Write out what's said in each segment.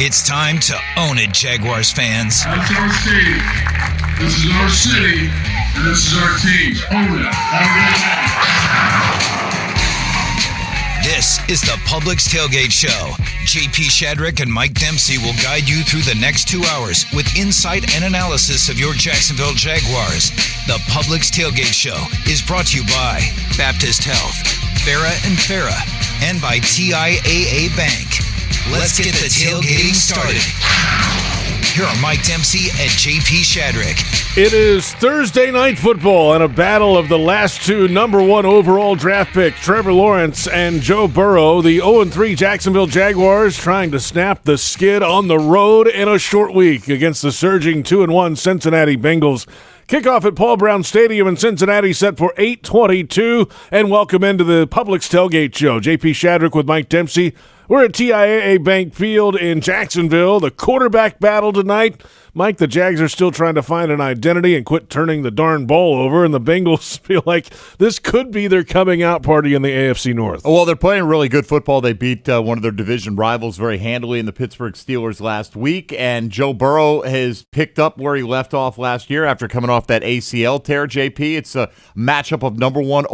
It's time to own it, Jaguars fans. That's our team. This is our city, and this is our team. Own it. Have a good night. This is the Publix Tailgate Show. JP Shadrick and Mike Dempsey will guide you through the next 2 hours with insight and analysis of your Jacksonville Jaguars. The Publix Tailgate Show is brought to you by Baptist Health, Farah and Farah, and by TIAA Bank. Let's get the tailgating started. Here are Mike Dempsey and JP Shadrick. It is Thursday night football and a battle of the last two number one overall draft picks, Trevor Lawrence and Joe Burrow. The 0-3 Jacksonville Jaguars trying to snap the skid on the road in a short week against the surging 2-1 Cincinnati Bengals. Kickoff at Paul Brown Stadium in Cincinnati set for 8:22. And welcome into the Publix Tailgate Show. JP Shadrick with Mike Dempsey. We're at TIAA Bank Field in Jacksonville. The quarterback battle tonight. Mike, the Jags are still trying to find an identity and quit turning the darn ball over, and the Bengals feel like this could be their coming out party in the AFC North. Well, they're playing really good football. They beat one of their division rivals very handily in the Pittsburgh Steelers last week, and Joe Burrow has picked up where he left off last year after coming off that ACL tear, JP. It's a matchup of number one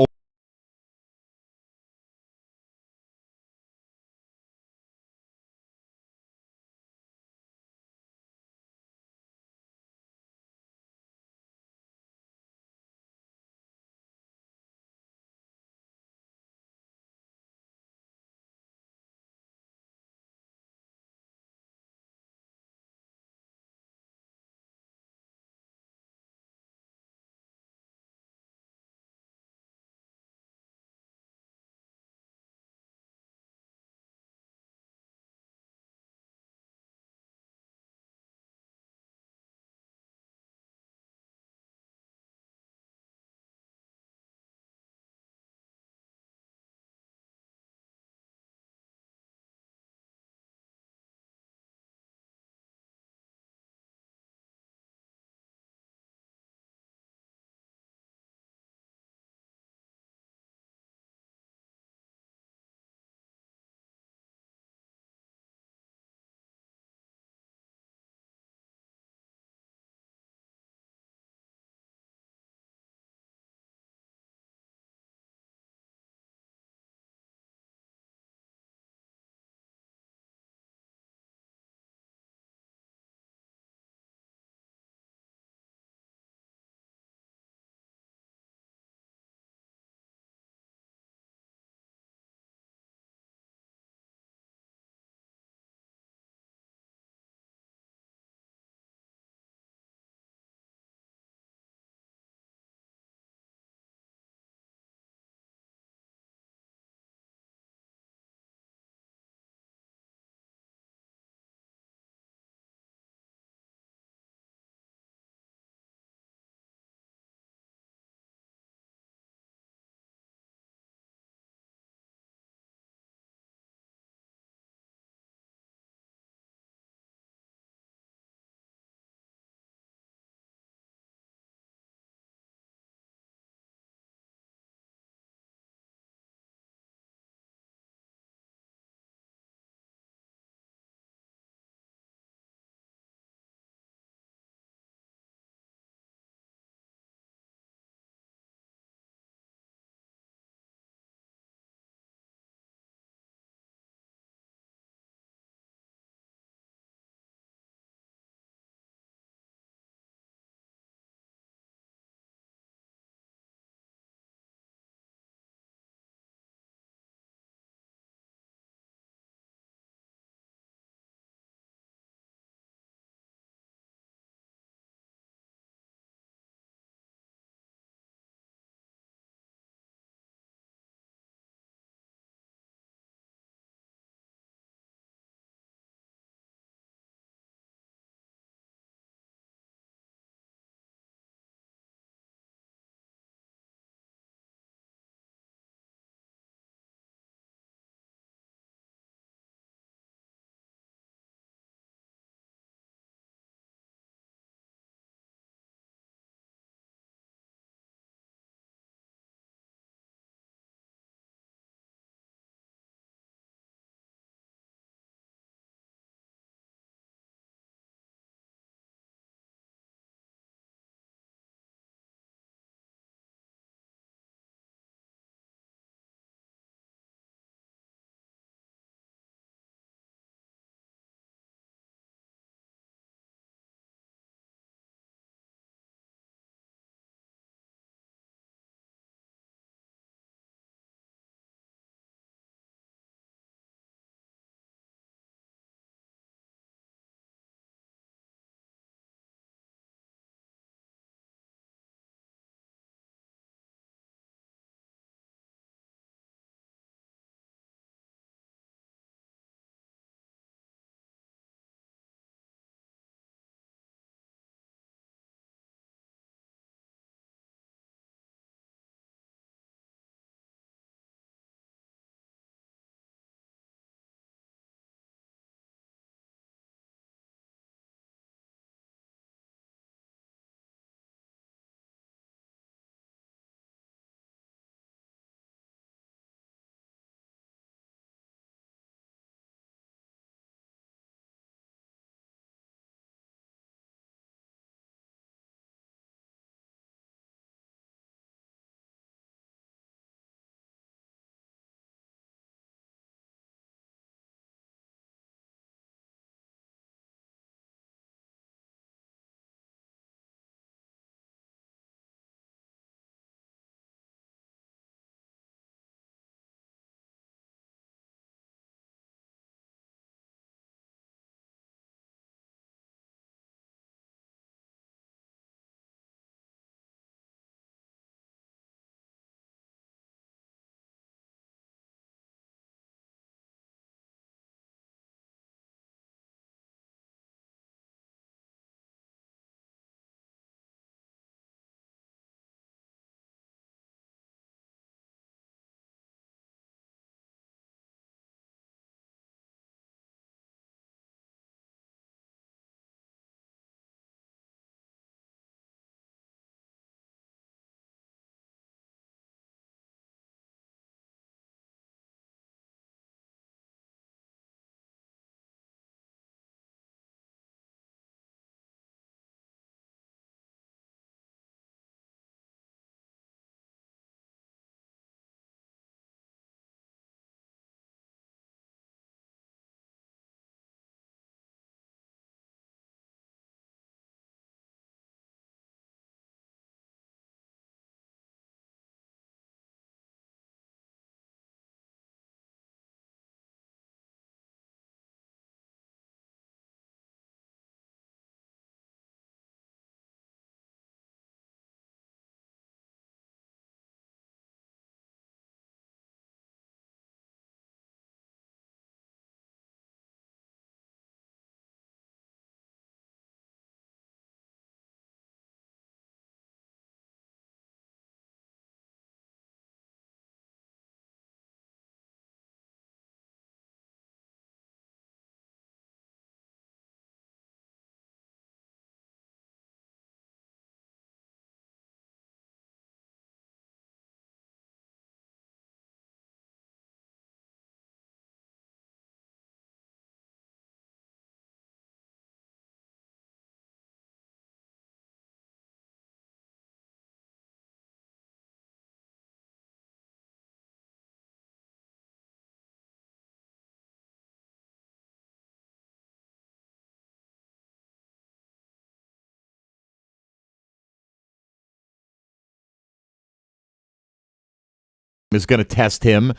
is going to test him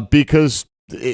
because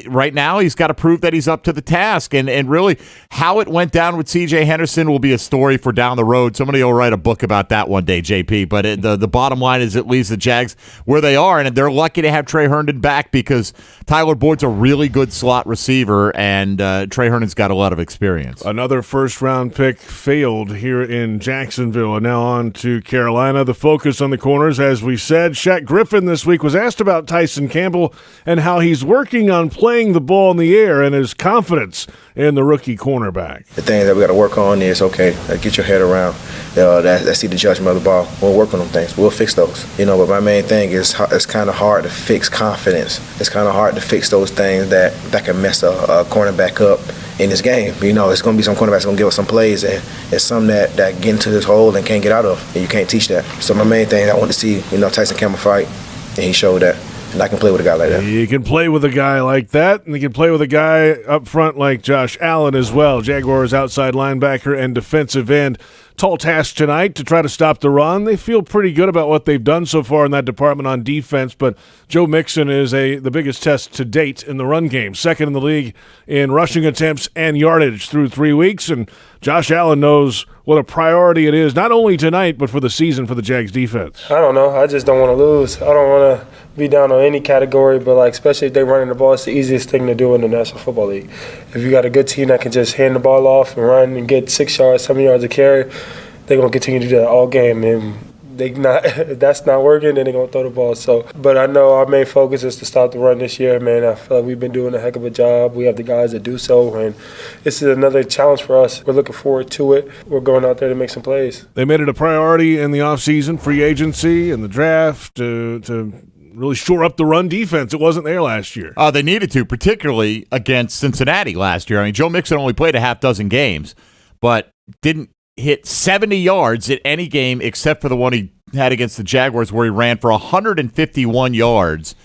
right now he's got to prove that he's up to the task. And really, how it went down with C.J. Henderson will be a story for down the road. Somebody will write a book about that one day, JP. But the bottom line is it leaves the Jags where they are, and they're lucky to have Trey Herndon back because Tyler Boyd's a really good slot receiver, and Trey Herndon's got a lot of experience. Another first-round pick failed here in Jacksonville, and now on to Carolina. The focus on the corners, as we said. Shaq Griffin this week was asked about Tyson Campbell and how he's working on playing the ball in the air and his confidence in the rookie cornerback. The thing that we got to work on is, get your head around. That's the judgment of the ball. We'll work on them things. We'll fix those. But my main thing is it's kind of hard to fix confidence. It's kind of hard to fix those things that can mess a cornerback up in this game. It's going to be some cornerbacks going to give us some plays, and it's some that get into this hole and can't get out of, and you can't teach that. So my main thing, I want to see, Tyson Campbell fight, and he showed that. And I can play with a guy like that. You can play with a guy like that, and you can play with a guy up front like Josh Allen as well. Jaguars outside linebacker and defensive end. Tall task tonight to try to stop the run. They feel pretty good about what they've done so far in that department on defense, but Joe Mixon is the biggest test to date in the run game. Second in the league in rushing attempts and yardage through 3 weeks, and Josh Allen knows what a priority it is, not only tonight, but for the season for the Jags defense. I don't know. I just don't want to lose. I don't want to be down on any category, but especially if they're running the ball, it's the easiest thing to do in the National Football League. If you got a good team that can just hand the ball off and run and get 6 yards, 7 yards a carry, they're going to continue to do that all game. And if that's not working, then they're going to throw the ball. But I know our main focus is to stop the run this year, man. I feel like we've been doing a heck of a job. We have the guys that do so, and this is another challenge for us. We're looking forward to it. We're going out there to make some plays. They made it a priority in the offseason, free agency, and the draft to really shore up the run defense. It wasn't there last year. They needed to, particularly against Cincinnati last year. I mean, Joe Mixon only played a half dozen games, but didn't hit 70 yards at any game except for the one he had against the Jaguars where he ran for 151 yards,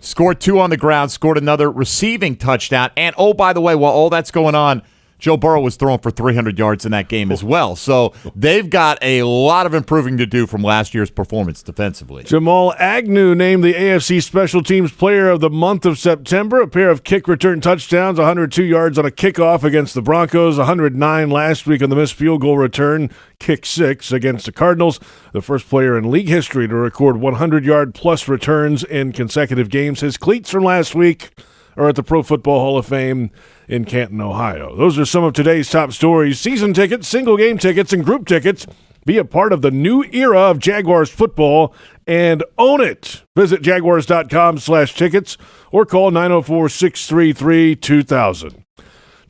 scored 2 on the ground, scored another receiving touchdown. And, oh, by the way, while all that's going on, Joe Burrow was throwing for 300 yards in that game as well. So they've got a lot of improving to do from last year's performance defensively. Jamal Agnew named the AFC Special Teams Player of the Month of September. A pair of kick return touchdowns, 102 yards on a kickoff against the Broncos, 109 last week on the missed field goal return, kick 6 against the Cardinals. The first player in league history to record 100-yard-plus returns in consecutive games. His cleats from last week are at the Pro Football Hall of Fame in Canton, Ohio. Those are some of today's top stories. Season tickets, single game tickets, and group tickets. Be a part of the new era of Jaguars football and own it. Visit jaguars.com/tickets or call 904-633-2000.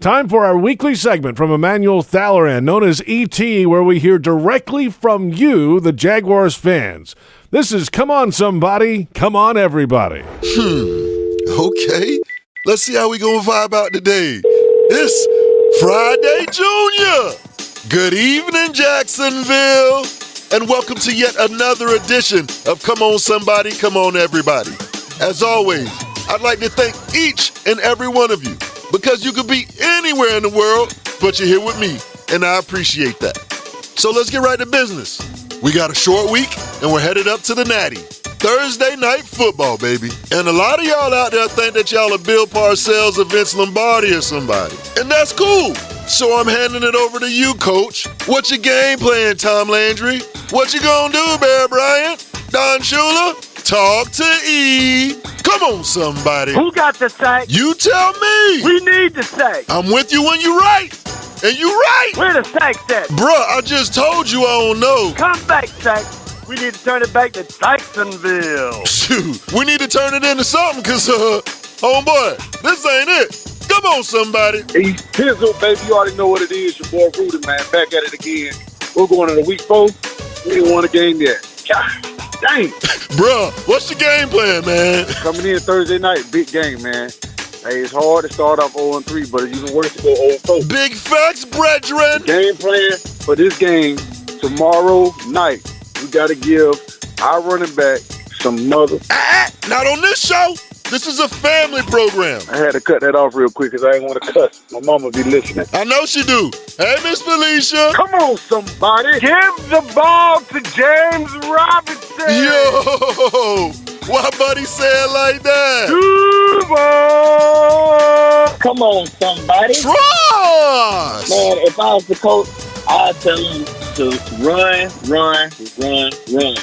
Time for our weekly segment from Emmanuel Thalleran, known as E.T., where we hear directly from you, the Jaguars fans. This is Come On Somebody, Come On Everybody. Okay, let's see how we gonna vibe out today. It's Friday Junior. Good evening, Jacksonville, and welcome to yet another edition of Come On Somebody, Come On Everybody. As always, I'd like to thank each and every one of you because you could be anywhere in the world, but you're here with me, and I appreciate that. So let's get right to business. We got a short week, and we're headed up to the Natty. Thursday night football, baby. And a lot of y'all out there think that y'all are Bill Parcells or Vince Lombardi or somebody. And that's cool. So I'm handing it over to you, Coach. What's your game plan, Tom Landry? What you gonna do, Bear Bryant? Don Shula? Talk to E. Come on, somebody. Who got the sack? You tell me. We need the sack. I'm with you when you're right. And you're right. Where the sack's at? Bruh, I just told you I don't know. Come back, sack. We need to turn it back to Jacksonville. Shoot, we need to turn it into something, because, homeboy, this ain't it. Come on, somebody. Hey, Pizzle, baby, you already know what it is. Your boy Rudy, man, back at it again. We're going into week 4. We ain't won a game yet. God dang. Bruh, what's the game plan, man? Coming in Thursday night, big game, man. Hey, it's hard to start off 0-3, but it's even worse to go 0-4. Big facts, brethren. Game plan for this game tomorrow night. We got to give our running back some mother. Not on this show. This is a family program. I had to cut that off real quick because I didn't want to cuss. My mama be listening. I know she do. Hey, Miss Felicia. Come on, somebody. Give the ball to James Robinson. Yo, Why buddy say it like that? Duval! Come on, somebody. Trust! Man, if I was the coach, I'd tell him to run.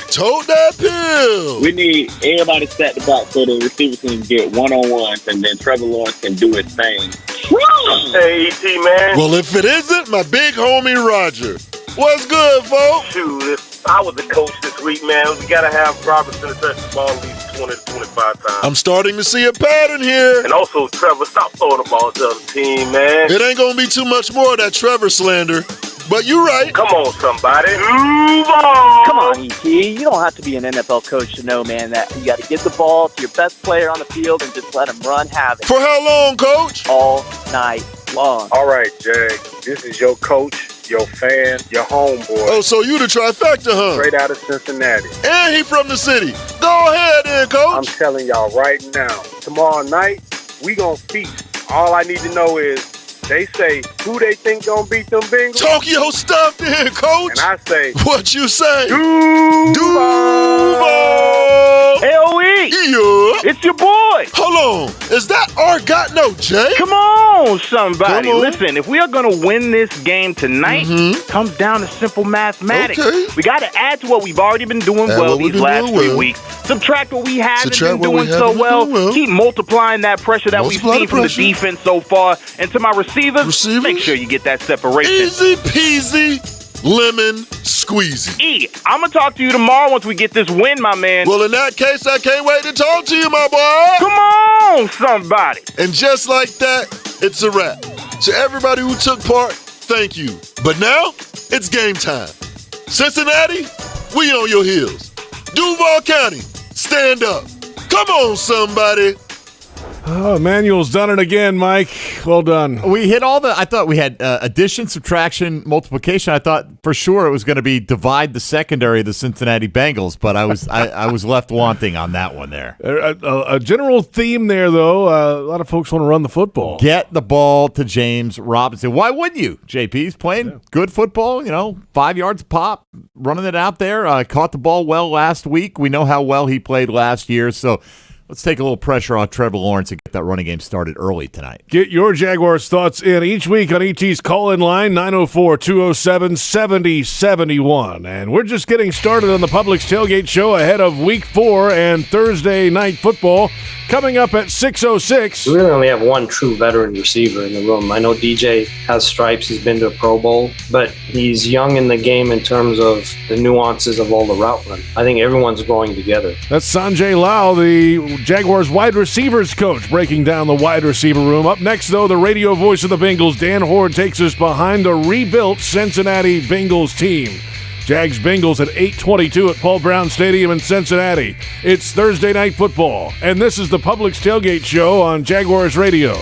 Tote that pill. We need everybody to stack the box so the receivers can get one-on-ones, and then Trevor Lawrence can do his thing. Hey, E.T., man. Well, if it isn't, my big homie Roger. What's good, folks? Shoot, if I was the coach this week, man, we got to have Robinson touch the ball at least 20 to 25 times. I'm starting to see a pattern here. And also, Trevor, stop throwing the ball to the other team, man. It ain't going to be too much more of that Trevor slander. But you're right. Come on, somebody. Come on, E.T. You don't have to be an NFL coach to know, man, that you got to get the ball to your best player on the field and just let him run havoc. For how long, Coach? All night long. All right, Jag. This is your coach, your fan, your homeboy. Oh, so you the trifecta, huh? Straight out of Cincinnati. And he from the city. Go ahead then, Coach. I'm telling y'all right now, tomorrow night, we gonna feast. All I need to know is, they say, who they think gonna beat them Bengals? Talk your stuff then, Coach. And I say, what you say? Duval! AOE! Yeah. It's your boy! Hold on. Is that our got no Jay? Come on, somebody. Come on. Listen, if we are going to win this game tonight, it comes down to simple mathematics. Okay. We got to add to what we've already been doing these last 3 weeks. Subtract what we haven't been doing so well. Keep multiplying that pressure that we've seen from the defense so far. And to my receivers, make sure you get that separation. Easy peasy, lemon squeezy. E, I'm going to talk to you tomorrow once we get this win, my man. Well, in that case, I can't wait to talk to you, my boy. Come on, somebody. And just like that, it's a wrap. To everybody who took part, thank you. But now, it's game time. Cincinnati, we on your heels. Duval County, stand up. Come on, somebody. Oh, Emmanuel's done it again, Mike. Well done. We hit I thought we had addition, subtraction, multiplication. I thought for sure it was going to be divide the secondary of the Cincinnati Bengals, but I was left wanting on that one there. A general theme there, though. A lot of folks want to run the football. Get the ball to James Robinson. Why wouldn't you? JP's playing good football, 5 yards a pop, running it out there. Caught the ball well last week. We know how well he played last year, so let's take a little pressure on Trevor Lawrence and get that running game started early tonight. Get your Jaguars thoughts in each week on ET's call-in line, 904-207-7071. And we're just getting started on the Publix Tailgate Show ahead of Week 4 and Thursday Night Football coming up at 6:06. We really only have one true veteran receiver in the room. I know DJ has stripes. He's been to a Pro Bowl, but he's young in the game in terms of the nuances of all the route run. I think everyone's growing together. That's Sanjay Lau, the Jaguars wide receivers coach, breaking down the wide receiver room. Up next, though, the radio voice of the Bengals, Dan Hoard, takes us behind the rebuilt Cincinnati Bengals team. Jags-Bengals at 8:22 at Paul Brown Stadium in Cincinnati. It's Thursday Night Football, and this is the Publix Tailgate Show on Jaguars Radio.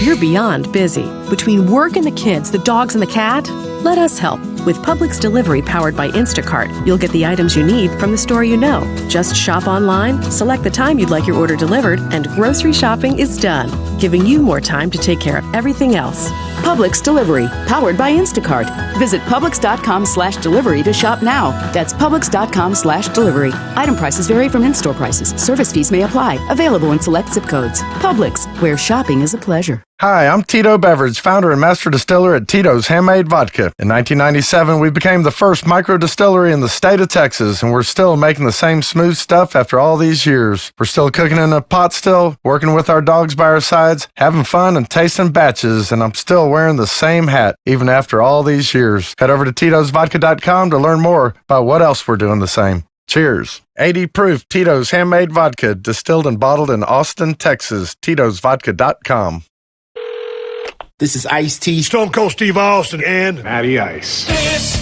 You're beyond busy. Between work and the kids, the dogs and the cat, let us help. With Publix Delivery powered by Instacart, you'll get the items you need from the store you know. Just shop online, select the time you'd like your order delivered, and grocery shopping is done, giving you more time to take care of everything else. Publix Delivery, powered by Instacart. Visit Publix.com/delivery to shop now. That's Publix.com/delivery. Item prices vary from in-store prices. Service fees may apply. Available in select zip codes. Publix, where shopping is a pleasure. Hi, I'm Tito Beveridge, founder and master distiller at Tito's Handmade Vodka. In 1997, we became the first micro distillery in the state of Texas, and we're still making the same smooth stuff after all these years. We're still cooking in a pot still, working with our dogs by our sides, having fun and tasting batches, and I'm still wearing the same hat, even after all these years. Head over to Tito'sVodka.com to learn more about what else we're doing the same. Cheers. 80 proof Tito's Handmade Vodka, distilled and bottled in Austin, Texas. Tito'sVodka.com. This is Ice-T, Stone Cold Steve Austin, and Matty Ice. This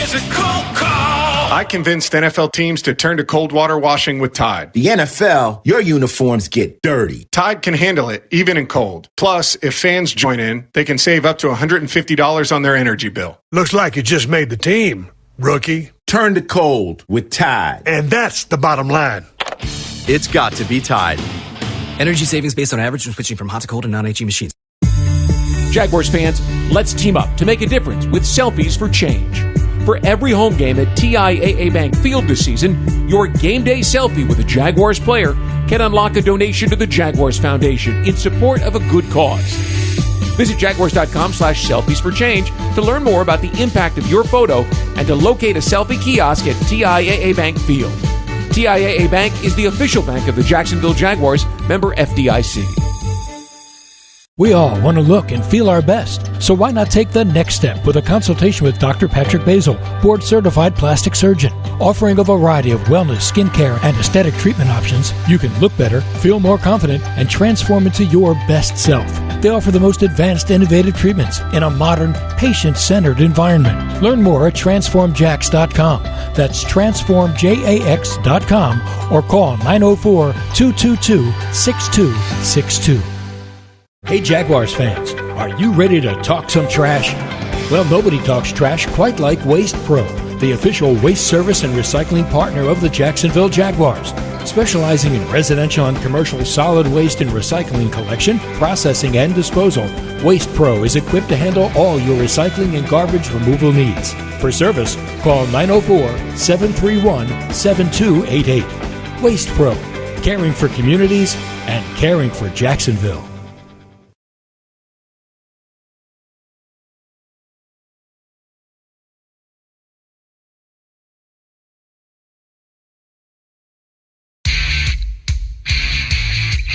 is a cold call. I convinced NFL teams to turn to cold water washing with Tide. The NFL, your uniforms get dirty. Tide can handle it, even in cold. Plus, if fans join in, they can save up to $150 on their energy bill. Looks like you just made the team, rookie. Turn to cold with Tide. And that's the bottom line. It's got to be Tide. Energy savings based on average when switching from hot to cold and non-HE machines. Jaguars fans, let's team up to make a difference with Selfies for Change. For every home game at TIAA Bank Field this season, your game day selfie with a Jaguars player can unlock a donation to the Jaguars Foundation in support of a good cause. Visit jaguars.com/selfies for change to learn more about the impact of your photo and to locate a selfie kiosk at TIAA Bank Field. TIAA Bank is the official bank of the Jacksonville Jaguars, member FDIC. We all want to look and feel our best, so why not take the next step with a consultation with Dr. Patrick Basil, board-certified plastic surgeon. Offering a variety of wellness, skincare, and aesthetic treatment options, you can look better, feel more confident, and transform into your best self. They offer the most advanced, innovative treatments in a modern, patient-centered environment. Learn more at TransformJax.com. That's TransformJax.com or call 904-222-6262. Hey Jaguars fans, are you ready to talk some trash? Well, nobody talks trash quite like Waste Pro, the official waste service and recycling partner of the Jacksonville Jaguars. Specializing in residential and commercial solid waste and recycling collection, processing, and disposal, Waste Pro is equipped to handle all your recycling and garbage removal needs. For service, call 904-731-7288. Waste Pro, caring for communities and caring for Jacksonville.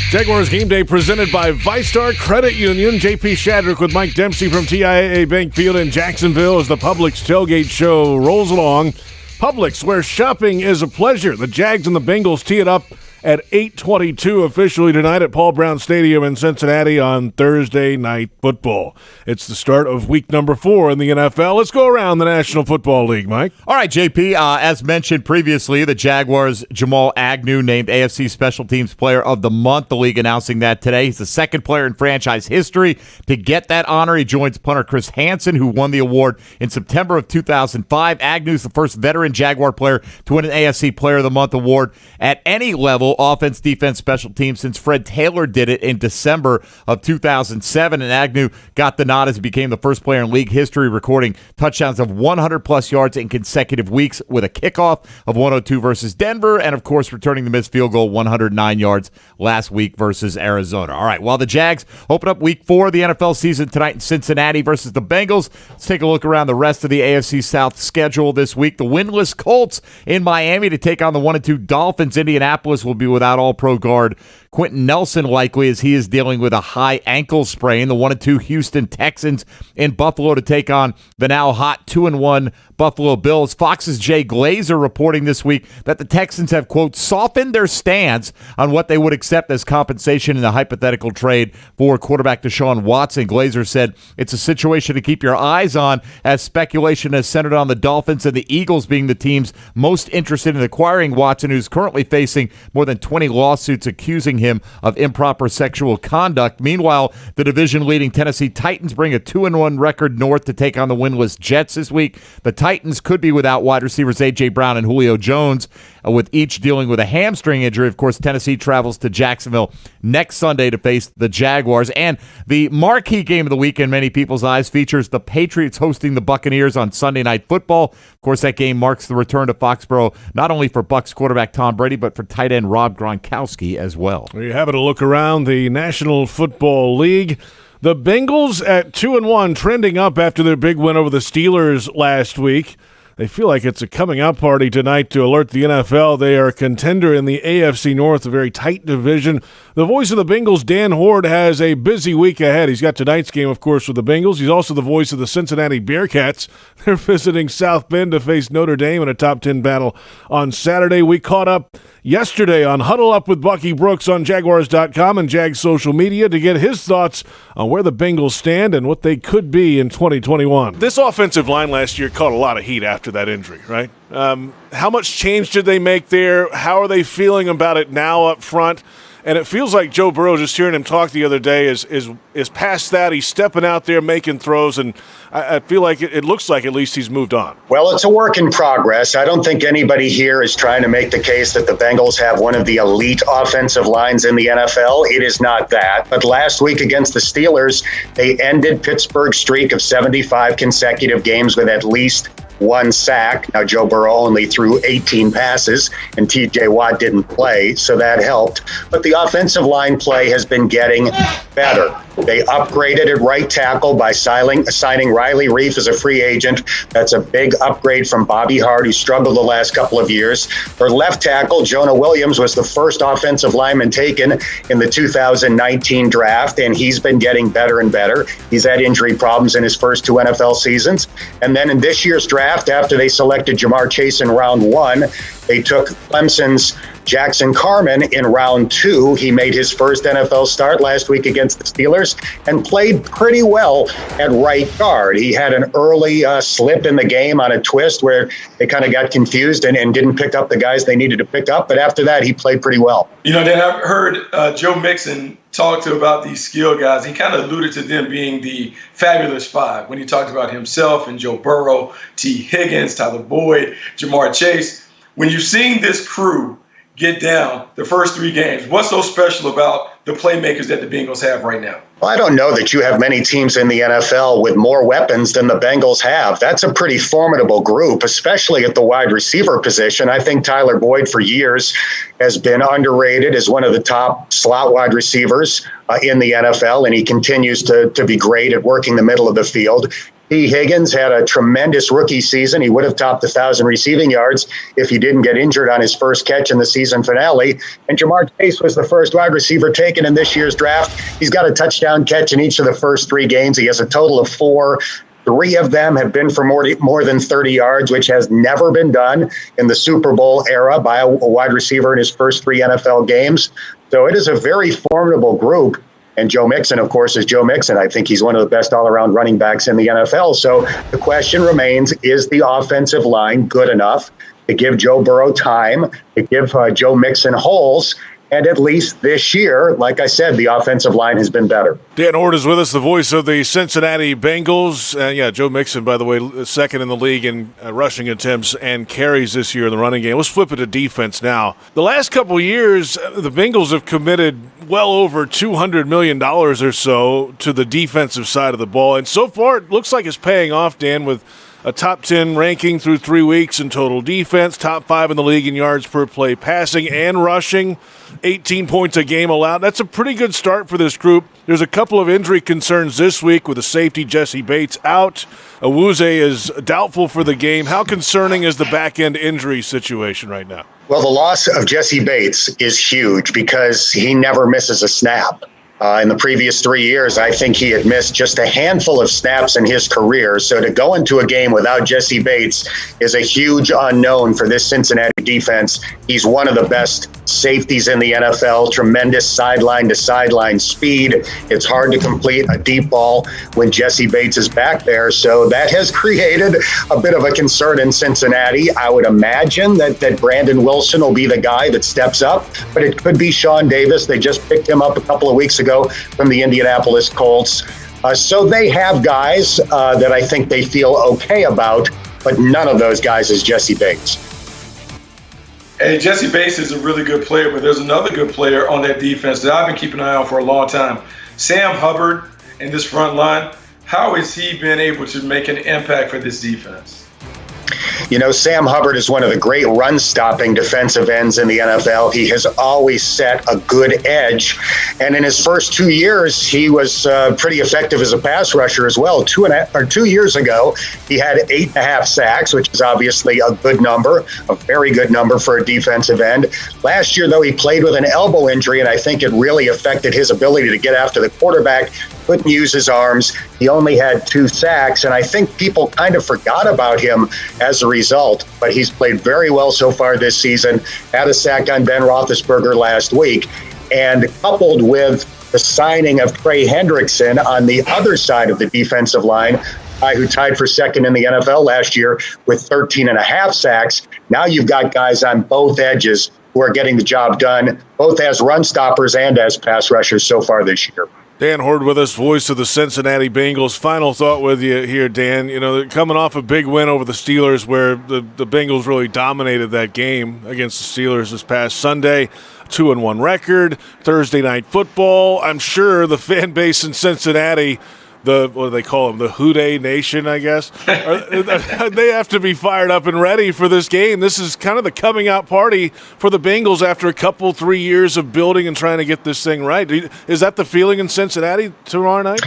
Jaguars Game Day presented by ViStar Credit Union. JP Shadrick with Mike Dempsey from TIAA Bank Field in Jacksonville as the Publix Tailgate Show rolls along. Publix, where shopping is a pleasure. The Jags and the Bengals tee it up at 8:22 officially tonight at Paul Brown Stadium in Cincinnati on Thursday Night Football. It's the start of week number 4 in the NFL. Let's go around the National Football League, Mike. All right, JP, as mentioned previously, the Jaguars' Jamal Agnew named AFC Special Teams Player of the Month. The league announcing that today. He's the second player in franchise history to get that honor. He joins punter Chris Hansen, who won the award in September of 2005. Agnew's the first veteran Jaguar player to win an AFC Player of the Month award at any level, offense, defense, special teams, since Fred Taylor did it in December of 2007. And Agnew got the nod as he became the first player in league history recording touchdowns of 100-plus yards in consecutive weeks with a kickoff of 102 versus Denver and, of course, returning the missed field goal 109 yards last week versus Arizona. All right, while the Jags open up week 4 of the NFL season tonight in Cincinnati versus the Bengals, let's take a look around the rest of the AFC South schedule this week. The winless Colts in Miami to take on the 1-2 Dolphins. Indianapolis will be without all-pro guard Quentin Nelson likely, as he is dealing with a high ankle sprain. The 1-2 Houston Texans in Buffalo to take on the now hot 2-1 Buffalo Bills. Fox's Jay Glazer reporting this week that the Texans have, quote, softened their stance on what they would accept as compensation in the hypothetical trade for quarterback Deshaun Watson. Glazer said it's a situation to keep your eyes on, as speculation has centered on the Dolphins and the Eagles being the teams most interested in acquiring Watson, who's currently facing more than 20 lawsuits accusing him of improper sexual conduct. Meanwhile, the division-leading Tennessee Titans bring a 2-1 record north to take on the winless Jets this week. The Titans could be without wide receivers A.J. Brown and Julio Jones, with each dealing with a hamstring injury. Of course, Tennessee travels to Jacksonville next Sunday to face the Jaguars. And the marquee game of the week in many people's eyes features the Patriots hosting the Buccaneers on Sunday Night Football. Of course, that game marks the return to Foxborough not only for Bucs quarterback Tom Brady, but for tight end Rob Gronkowski as well. There you have it, a look around the National Football League. The Bengals at 2-1, trending up after their big win over the Steelers last week. They feel like it's a coming-out party tonight to alert the NFL. They are a contender in the AFC North, a very tight division. The voice of the Bengals, Dan Hoard, has a busy week ahead. He's got tonight's game, of course, with the Bengals. He's also the voice of the Cincinnati Bearcats. They're visiting South Bend to face Notre Dame in a top 10 battle on Saturday. We caught up yesterday on Huddle Up with Bucky Brooks on Jaguars.com and Jags social media to get his thoughts on where the Bengals stand and what they could be in 2021. This offensive line last year caught a lot of heat after that injury, right? How much change did they make there? How are they feeling about it now up front? And it feels like Joe Burrow, just hearing him talk the other day, is past that. He's stepping out there making throws, and I feel like it looks like at least he's moved on. Well, it's a work in progress. I don't think anybody here is trying to make the case that the Bengals have one of the elite offensive lines in the NFL. It is not that. But last week against the Steelers, they ended Pittsburgh's streak of 75 consecutive games with at least 1 sack. Now, Joe Burrow only threw 18 passes, and TJ Watt didn't play, so that helped. But the offensive line play has been getting better. They upgraded at right tackle by signing Riley Reif as a free agent. That's a big upgrade from Bobby Hart, who struggled the last couple of years. For left tackle, Jonah Williams was the first offensive lineman taken in the 2019 draft, and he's been getting better and better. He's had injury problems in his first 2 NFL seasons. And then in this year's draft, after they selected Jamar Chase in round 1, they took Clemson's Jackson Carman in round 2. He made his first NFL start last week against the Steelers and played pretty well at right guard. He had an early slip in the game on a twist where they kind of got confused and didn't pick up the guys they needed to pick up. But after that, he played pretty well. You know, Dan, I've heard Joe Mixon talk about these skill guys. He kind of alluded to them being the fabulous 5 when he talked about himself and Joe Burrow, T. Higgins, Tyler Boyd, Jamar Chase. When you've seen this crew get down the first 3 games, what's so special about the playmakers that the Bengals have right now? Well, I don't know that you have many teams in the NFL with more weapons than the Bengals have. That's a pretty formidable group, especially at the wide receiver position. I think Tyler Boyd for years has been underrated as one of the top slot wide receivers in the NFL, and he continues to be great at working the middle of the field. T. Higgins had a tremendous rookie season. He would have topped 1,000 receiving yards if he didn't get injured on his first catch in the season finale. And Jamar Chase was the first wide receiver taken in this year's draft. He's got a touchdown catch in each of the first 3 games. He has a total of 4. 3 of them have been for more than 30 yards, which has never been done in the Super Bowl era by a wide receiver in his first 3 NFL games. So it is a very formidable group. And Joe Mixon, of course, is Joe Mixon. I think he's one of the best all-around running backs in the NFL. So the question remains, is the offensive line good enough to give Joe Burrow time, to give Joe Mixon holes? And at least this year, like I said, the offensive line has been better. Dan Hoard is with us, the voice of the Cincinnati Bengals. Joe Mixon, by the way, second in the league in rushing attempts and carries this year in the running game. Let's flip it to defense now. The last couple of years, the Bengals have committed well over $200 million or so to the defensive side of the ball. And so far, it looks like it's paying off, Dan, with a top 10 ranking through 3 weeks in total defense, top 5 in the league in yards per play passing and rushing, 18 points a game allowed. That's a pretty good start for this group. There's a couple of injury concerns this week with the safety Jesse Bates out. Awuzie is doubtful for the game. How concerning is the back-end injury situation right now? Well, the loss of Jesse Bates is huge because he never misses a snap. In the previous 3 years, I think he had missed just a handful of snaps in his career. So to go into a game without Jesse Bates is a huge unknown for this Cincinnati defense. He's one of the best safeties in the NFL, tremendous sideline-to-sideline speed. It's hard to complete a deep ball when Jesse Bates is back there. So that has created a bit of a concern in Cincinnati. I would imagine that Brandon Wilson will be the guy that steps up, but it could be Sean Davis. They just picked him up a couple of weeks ago from the Indianapolis Colts. So they have guys that I think they feel okay about, but none of those guys is Jesse Bates. Hey, Jesse Bates is a really good player, but there's another good player on that defense that I've been keeping an eye on for a long time. Sam Hubbard in this front line. How has he been able to make an impact for this defense? You know, Sam Hubbard is one of the great run-stopping defensive ends in the NFL. He has always set a good edge. And in his first 2 years, he was pretty effective as a pass rusher as well. 2 years ago, he had 8.5 sacks, which is obviously a good number, a very good number for a defensive end. Last year, though, he played with an elbow injury, and I think it really affected his ability to get after the quarterback. Couldn't use his arms. He only had 2 sacks, and I think people kind of forgot about him as a result. But he's played very well so far this season. Had a sack on Ben Roethlisberger last week. And coupled with the signing of Trey Hendrickson on the other side of the defensive line, guy who tied for second in the NFL last year with 13.5 sacks, now you've got guys on both edges who are getting the job done, both as run stoppers and as pass rushers so far this year. Dan Hoard with us, voice of the Cincinnati Bengals. Final thought with you here, Dan. You know, coming off a big win over the Steelers where the Bengals really dominated that game against the Steelers this past Sunday. 2-1 record, Thursday Night Football. I'm sure the fan base in Cincinnati what do they call them? The Houday Nation, I guess. They have to be fired up and ready for this game. This is kind of the coming out party for the Bengals after 3 years of building and trying to get this thing right. Is that the feeling in Cincinnati tomorrow night?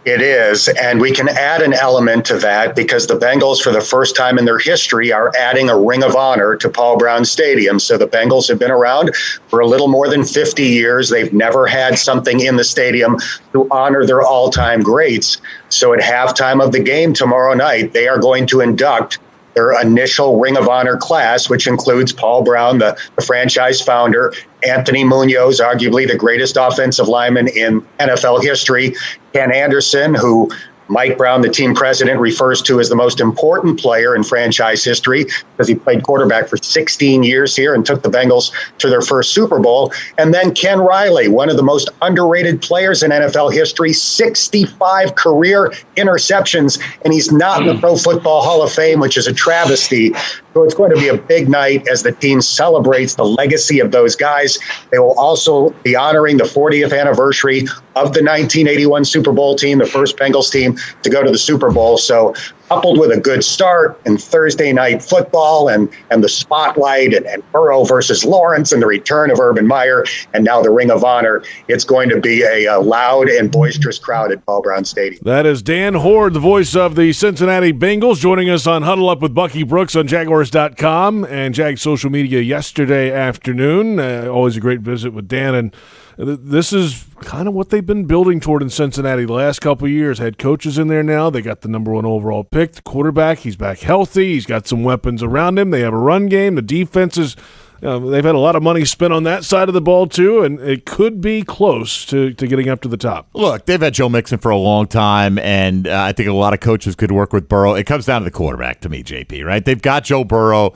It is, and we can add an element to that because the Bengals, for the first time in their history, are adding a Ring of Honor to Paul Brown Stadium. So the Bengals have been around for a little more than 50 years. They've never had something in the stadium to honor their all-time greats. So at halftime of the game tomorrow night, they are going to induct their initial Ring of Honor class, which includes Paul Brown, the franchise founder, Anthony Munoz, arguably the greatest offensive lineman in NFL history, Ken Anderson, who Mike Brown, the team president, refers to as the most important player in franchise history because he played quarterback for 16 years here and took the Bengals to their first Super Bowl. And then Ken Riley, one of the most underrated players in NFL history, 65 career interceptions, and he's not in the Pro Football Hall of Fame, which is a travesty. So it's going to be a big night as the team celebrates the legacy of those guys. They will also be honoring the 40th anniversary of the 1981 Super Bowl team, the first Bengals team to go to the Super Bowl. So coupled with a good start in Thursday night football and the spotlight and Burrow versus Lawrence and the return of Urban Meyer and now the Ring of Honor, it's going to be a loud and boisterous crowd at Paul Brown Stadium. That is Dan Hoard, the voice of the Cincinnati Bengals, joining us on Huddle Up with Bucky Brooks on Jaguars.com and Jags social media yesterday afternoon. Always a great visit with Dan, and this is kind of what they've been building toward in Cincinnati the last couple of years. Head coaches in there now. They got the number 1 overall pick. The quarterback, he's back healthy. He's got some weapons around him. They have a run game. The defense is they've had a lot of money spent on that side of the ball, too, and it could be close to getting up to the top. Look, they've had Joe Mixon for a long time, and I think a lot of coaches could work with Burrow. It comes down to the quarterback to me, JP, right? They've got Joe Burrow.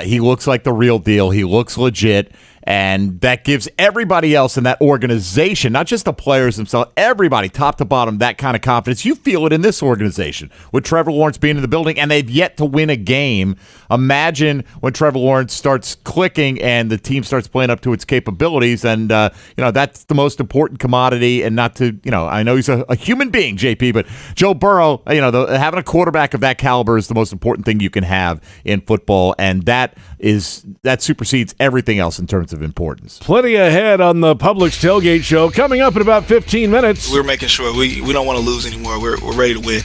He looks like the real deal. He looks legit. And that gives everybody else in that organization, not just the players themselves, everybody, top to bottom, that kind of confidence. You feel it in this organization with Trevor Lawrence being in the building, and they've yet to win a game. Imagine when Trevor Lawrence starts clicking and the team starts playing up to its capabilities, and that's the most important commodity. And not to, I know he's a human being, JP, but Joe Burrow, having a quarterback of that caliber is the most important thing you can have in football, and that supersedes everything else in terms of importance. Plenty ahead on the Publix Tailgate Show. Coming up in about 15 minutes. We're making sure we don't want to lose anymore. We're ready to win,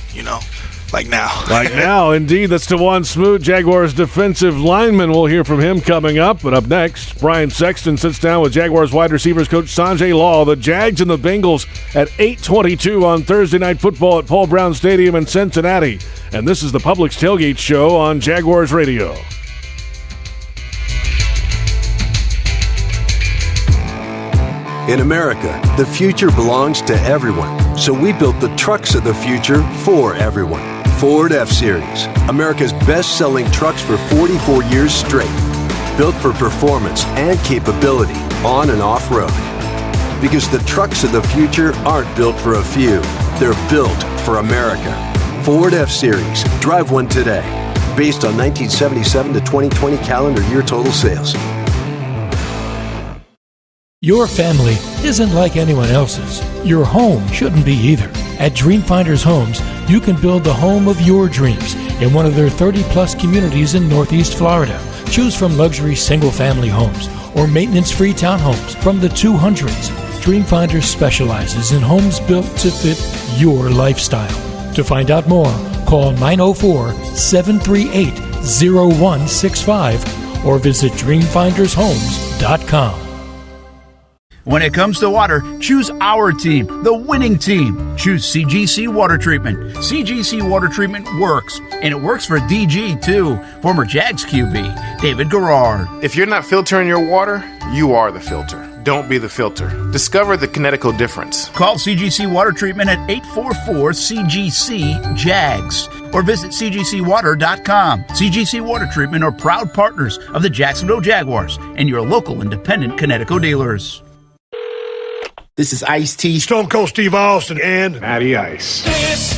like now. Like now, indeed. That's Dawuane Smoot, Jaguars defensive lineman. We'll hear from him coming up. But up next, Brian Sexton sits down with Jaguars wide receivers coach Sanjay Law. The Jags and the Bengals at 8:22 on Thursday Night Football at Paul Brown Stadium in Cincinnati. And this is the Publix Tailgate Show on Jaguars Radio. In America, the future belongs to everyone. So we built the trucks of the future for everyone. Ford F-Series, America's best-selling trucks for 44 years straight. Built for performance and capability on and off-road. Because the trucks of the future aren't built for a few. They're built for America. Ford F-Series. Drive one today. Based on 1977 to 2020 calendar year total sales. Your family isn't like anyone else's. Your home shouldn't be either. At Dreamfinders Homes, you can build the home of your dreams in one of their 30-plus communities in Northeast Florida. Choose from luxury single-family homes or maintenance-free townhomes from the 200s. Dreamfinders specializes in homes built to fit your lifestyle. To find out more, call 904-738-0165 or visit dreamfindershomes.com. When it comes to water, choose our team, the winning team. Choose CGC Water Treatment. CGC Water Treatment works, and it works for DG too. Former Jags QB, David Garrard. If you're not filtering your water, you are the filter. Don't be the filter. Discover the kinetical difference. Call CGC Water Treatment at 844-CGC-JAGS or visit cgcwater.com. CGC Water Treatment are proud partners of the Jacksonville Jaguars and your local independent Kinetico dealers. This is Ice-T, Stone Cold Steve Austin, and Matty Ice. This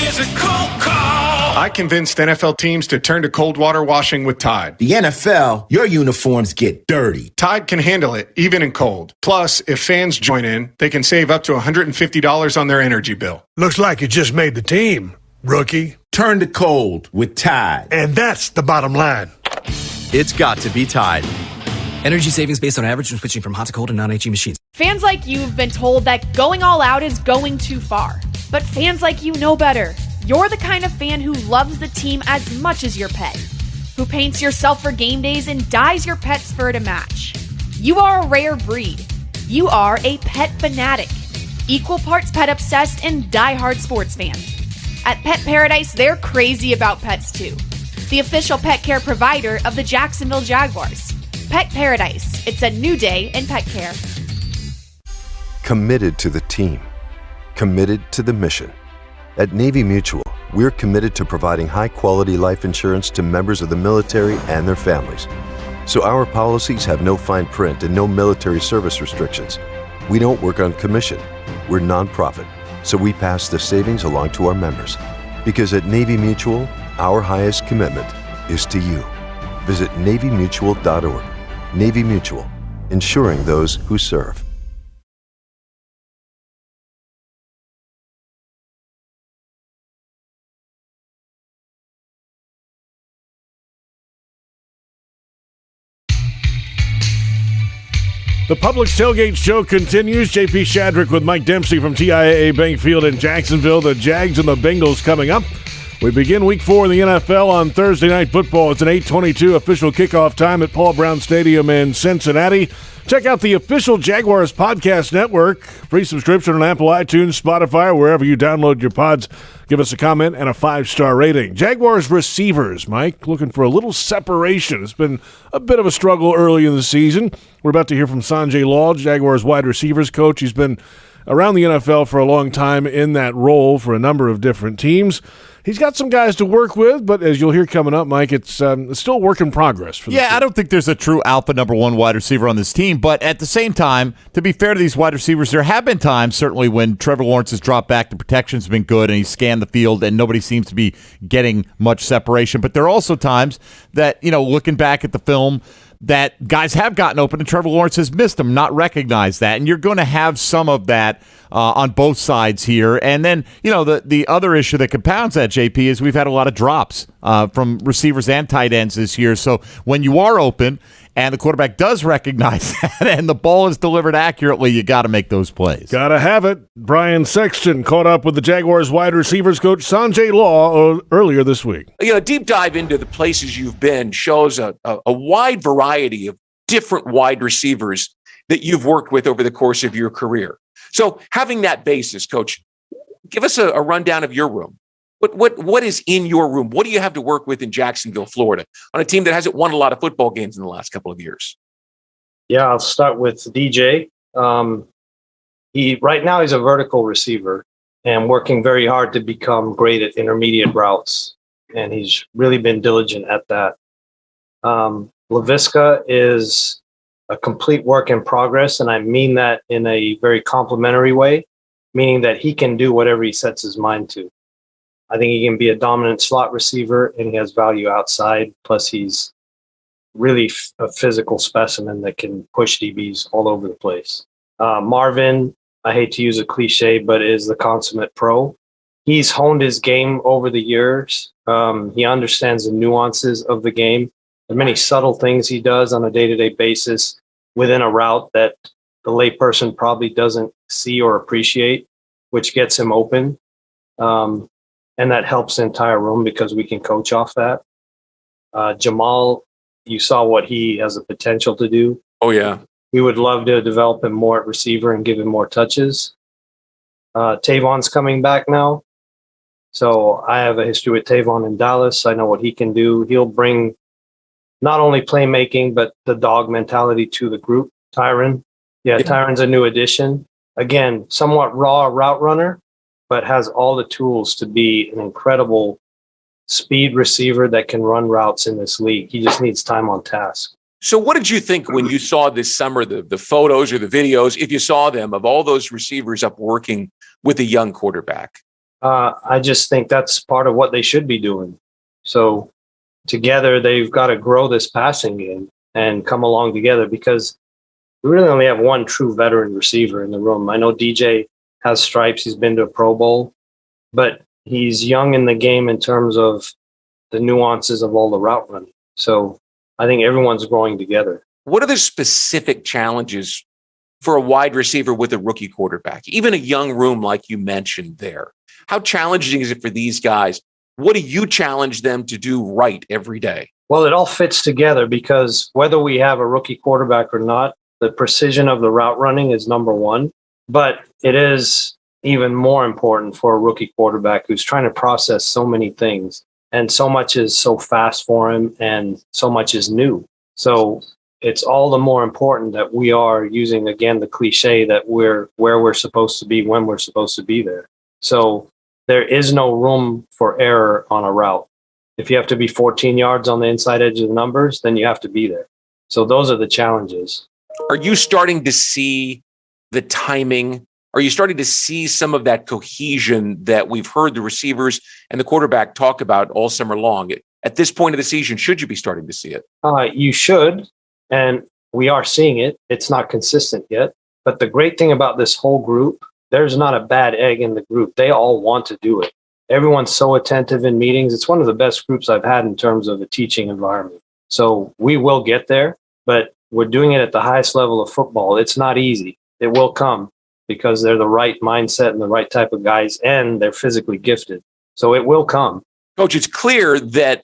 is a cold call. I convinced NFL teams to turn to cold water washing with Tide. The NFL, your uniforms get dirty. Tide can handle it, even in cold. Plus, if fans join in, they can save up to $150 on their energy bill. Looks like you just made the team, rookie. Turn to cold with Tide. And that's the bottom line. It's got to be Tide. Energy savings based on average when switching from hot to cold and non-HE machines. Fans like you have been told that going all out is going too far. But fans like you know better. You're the kind of fan who loves the team as much as your pet, who paints yourself for game days and dyes your pet's fur to match. You are a rare breed. You are a pet fanatic, equal parts pet obsessed and diehard sports fan. At Pet Paradise, they're crazy about pets too. The official pet care provider of the Jacksonville Jaguars. Pet Paradise. It's a new day in pet care. Committed to the team. Committed to the mission. At Navy Mutual, we're committed to providing high-quality life insurance to members of the military and their families. So our policies have no fine print and no military service restrictions. We don't work on commission. We're nonprofit, so we pass the savings along to our members. Because at Navy Mutual, our highest commitment is to you. Visit NavyMutual.org. Navy Mutual, insuring those who serve. The Publix Tailgate show continues. JP Shadrick with Mike Dempsey from TIAA Bank Field in Jacksonville. The Jags and the Bengals coming up. We begin Week 4 in the NFL on Thursday Night Football. It's an 8:22 official kickoff time at Paul Brown Stadium in Cincinnati. Check out the official Jaguars podcast network. Free subscription on Apple, iTunes, Spotify, wherever you download your pods. Give us a comment and a 5-star rating. Jaguars receivers, Mike, looking for a little separation. It's been a bit of a struggle early in the season. We're about to hear from Sanjay Law, Jaguars wide receivers coach. He's been around the NFL for a long time in that role for a number of different teams. He's got some guys to work with, but as you'll hear coming up, Mike, it's still a work in progress for the team. I don't think there's a true alpha number one wide receiver on this team, but at the same time, to be fair to these wide receivers, there have been times, certainly, when Trevor Lawrence has dropped back, the protection's been good, and he's scanned the field, and nobody seems to be getting much separation. But there are also times that, looking back at the film, that guys have gotten open and Trevor Lawrence has missed them, not recognized that. And you're going to have some of that on both sides here. And then, the other issue that compounds that, JP, is we've had a lot of drops from receivers and tight ends this year. So when you are open and the quarterback does recognize that and the ball is delivered accurately, you got to make those plays. Got to have it. Brian Sexton caught up with the Jaguars wide receivers coach Sanjay Law earlier this week. A deep dive into the places you've been shows a wide variety of different wide receivers that you've worked with over the course of your career. So having that basis, Coach, give us a rundown of your room. What is in your room? What do you have to work with in Jacksonville, Florida, on a team that hasn't won a lot of football games in the last couple of years? Yeah, I'll start with DJ. Right now he's a vertical receiver and working very hard to become great at intermediate routes, and he's really been diligent at that. LaVisca is a complete work in progress, and I mean that in a very complimentary way, meaning that he can do whatever he sets his mind to. I think he can be a dominant slot receiver, and he has value outside. Plus, he's really a physical specimen that can push DBs all over the place. Marvin, I hate to use a cliche, but is the consummate pro. He's honed his game over the years. He understands the nuances of the game. There are many subtle things he does on a day-to-day basis within a route that the layperson probably doesn't see or appreciate, which gets him open. And that helps the entire room because we can coach off that. Jamal, you saw what he has the potential to do. Oh, yeah. We would love to develop him more at receiver and give him more touches. Tavon's coming back now. So I have a history with Tavon in Dallas. I know what he can do. He'll bring not only playmaking, but the dog mentality to the group. Tyron. Tyron's a new addition. Again, somewhat raw route runner, but has all the tools to be an incredible speed receiver that can run routes in this league. He just needs time on task. So what did you think when you saw this summer, the photos or the videos, if you saw them, of all those receivers up working with a young quarterback? I just think that's part of what they should be doing. So together, they've got to grow this passing game and come along together, because we really only have one true veteran receiver in the room. I know DJ has stripes. He's been to a Pro Bowl, but he's young in the game in terms of the nuances of all the route running. So I think everyone's growing together. What are the specific challenges for a wide receiver with a rookie quarterback, even a young room like you mentioned there? How challenging is it for these guys? What do you challenge them to do right every day? Well, it all fits together, because whether we have a rookie quarterback or not, the precision of the route running is number one. But it is even more important for a rookie quarterback who's trying to process so many things, and so much is so fast for him and so much is new. So it's all the more important that we are using, again, the cliche that we're where we're supposed to be when we're supposed to be there. So there is no room for error on a route. If you have to be 14 yards on the inside edge of the numbers, then you have to be there. So those are the challenges. Are you starting to see the timing? Are you starting to see some of that cohesion that we've heard the receivers and the quarterback talk about all summer long? At this point of the season, should you be starting to see it? You should, and we are seeing it. It's not consistent yet. But the great thing about this whole group, there's not a bad egg in the group. They all want to do it. Everyone's so attentive in meetings. It's one of the best groups I've had in terms of a teaching environment. So we will get there, but we're doing it at the highest level of football. It's not easy. It will come, because they're the right mindset and the right type of guys, and they're physically gifted. So it will come. Coach, it's clear that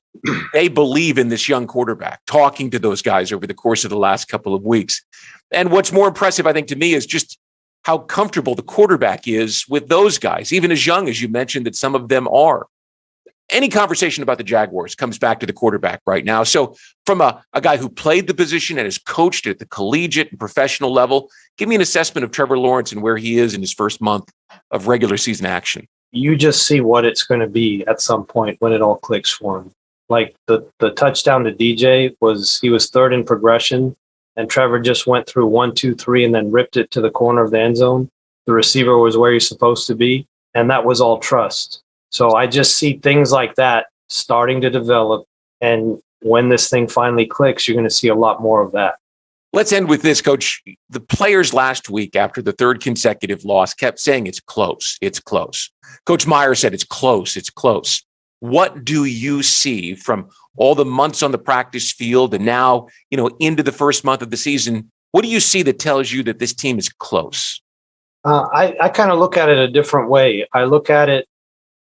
they believe in this young quarterback, talking to those guys over the course of the last couple of weeks. And what's more impressive, I think, to me, is just how comfortable the quarterback is with those guys, even as young as you mentioned that some of them are. Any conversation about the Jaguars comes back to the quarterback right now. So from a guy who played the position and has coached at the collegiate and professional level, give me an assessment of Trevor Lawrence and where he is in his first month of regular season action. You just see what it's going to be at some point when it all clicks for him. Like the touchdown to DJ he was third in progression, and Trevor just went through 1, 2, 3 and then ripped it to the corner of the end zone. The receiver was where he's supposed to be, and that was all trust. So I just see things like that starting to develop. And when this thing finally clicks, you're going to see a lot more of that. Let's end with this, Coach. The players last week, after the third consecutive loss, kept saying it's close. It's close. Coach Meyer said it's close. It's close. What do you see from all the months on the practice field and now, into the first month of the season? What do you see that tells you that this team is close? I kind of look at it a different way. I look at it,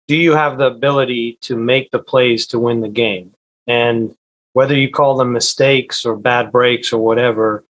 do you have the ability to make the plays to win the game? And whether you call them mistakes or bad breaks or whatever,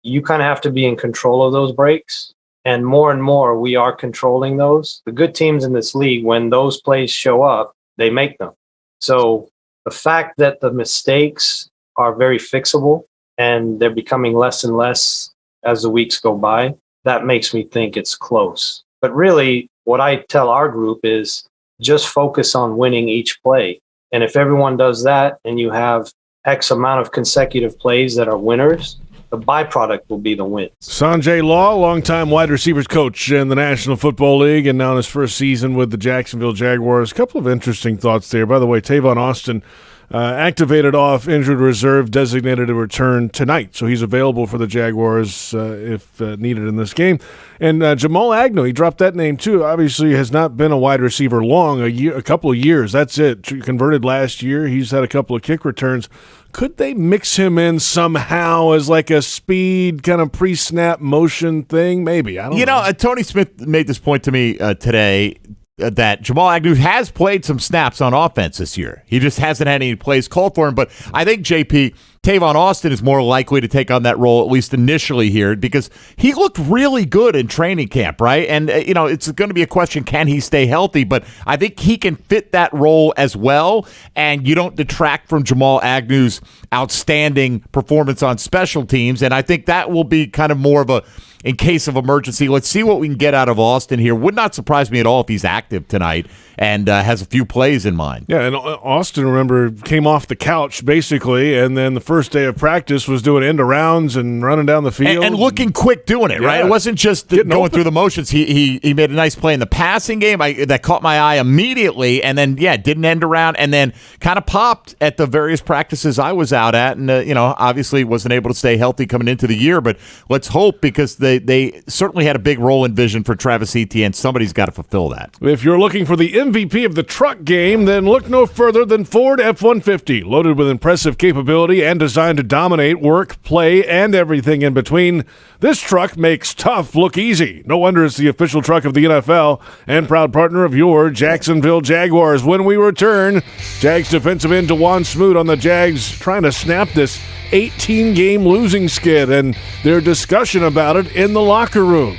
you kind of have to be in control of those breaks. And more, we are controlling those. The good teams in this league, when those plays show up, they make them. So the fact that the mistakes are very fixable and they're becoming less and less as the weeks go by, that makes me think it's close. But really, what I tell our group is just focus on winning each play. And if everyone does that and you have X amount of consecutive plays that are winners, the byproduct will be the wins. Sanjay Law, longtime wide receivers coach in the National Football League and now in his first season with the Jacksonville Jaguars. A couple of interesting thoughts there. By the way, Tavon Austin activated off injured reserve, designated to return tonight. So he's available for the Jaguars if needed in this game. And Jamal Agnew, he dropped that name too. Obviously has not been a wide receiver long, a couple of years. That's it. Converted last year. He's had a couple of kick returns. Could they mix him in somehow as like a speed kind of pre-snap motion thing? Maybe. I don't know. Tony Smith made this point to me today that Jamal Agnew has played some snaps on offense this year. He just hasn't had any plays called for him. But I think, JP, Tavon Austin is more likely to take on that role, at least initially here, because he looked really good in training camp, right? And, it's going to be a question, can he stay healthy? But I think he can fit that role as well, and you don't detract from Jamal Agnew's outstanding performance on special teams. And I think that will be kind of more of a, in case of emergency, let's see what we can get out of Austin here. Would not surprise me at all if he's active tonight and has a few plays in mind. Yeah, and Austin, remember, came off the couch basically, and then the first first day of practice was doing end-arounds and running down the field. And looking quick doing it, right? It wasn't just going through the motions. He made a nice play in the passing game that caught my eye immediately, and then, didn't end around, and then kind of popped at the various practices I was out at, and, obviously wasn't able to stay healthy coming into the year, but let's hope, because they certainly had a big role in vision for Travis Etienne. Somebody's got to fulfill that. If you're looking for the MVP of the truck game, then look no further than Ford F-150. Loaded with impressive capability and designed to dominate work, play, and everything in between, this truck makes tough look easy. No wonder it's the official truck of the NFL and proud partner of your Jacksonville Jaguars. When we return, Jags defensive end Dawuane Smoot on the Jags trying to snap this 18-game losing skid and their discussion about it in the locker room.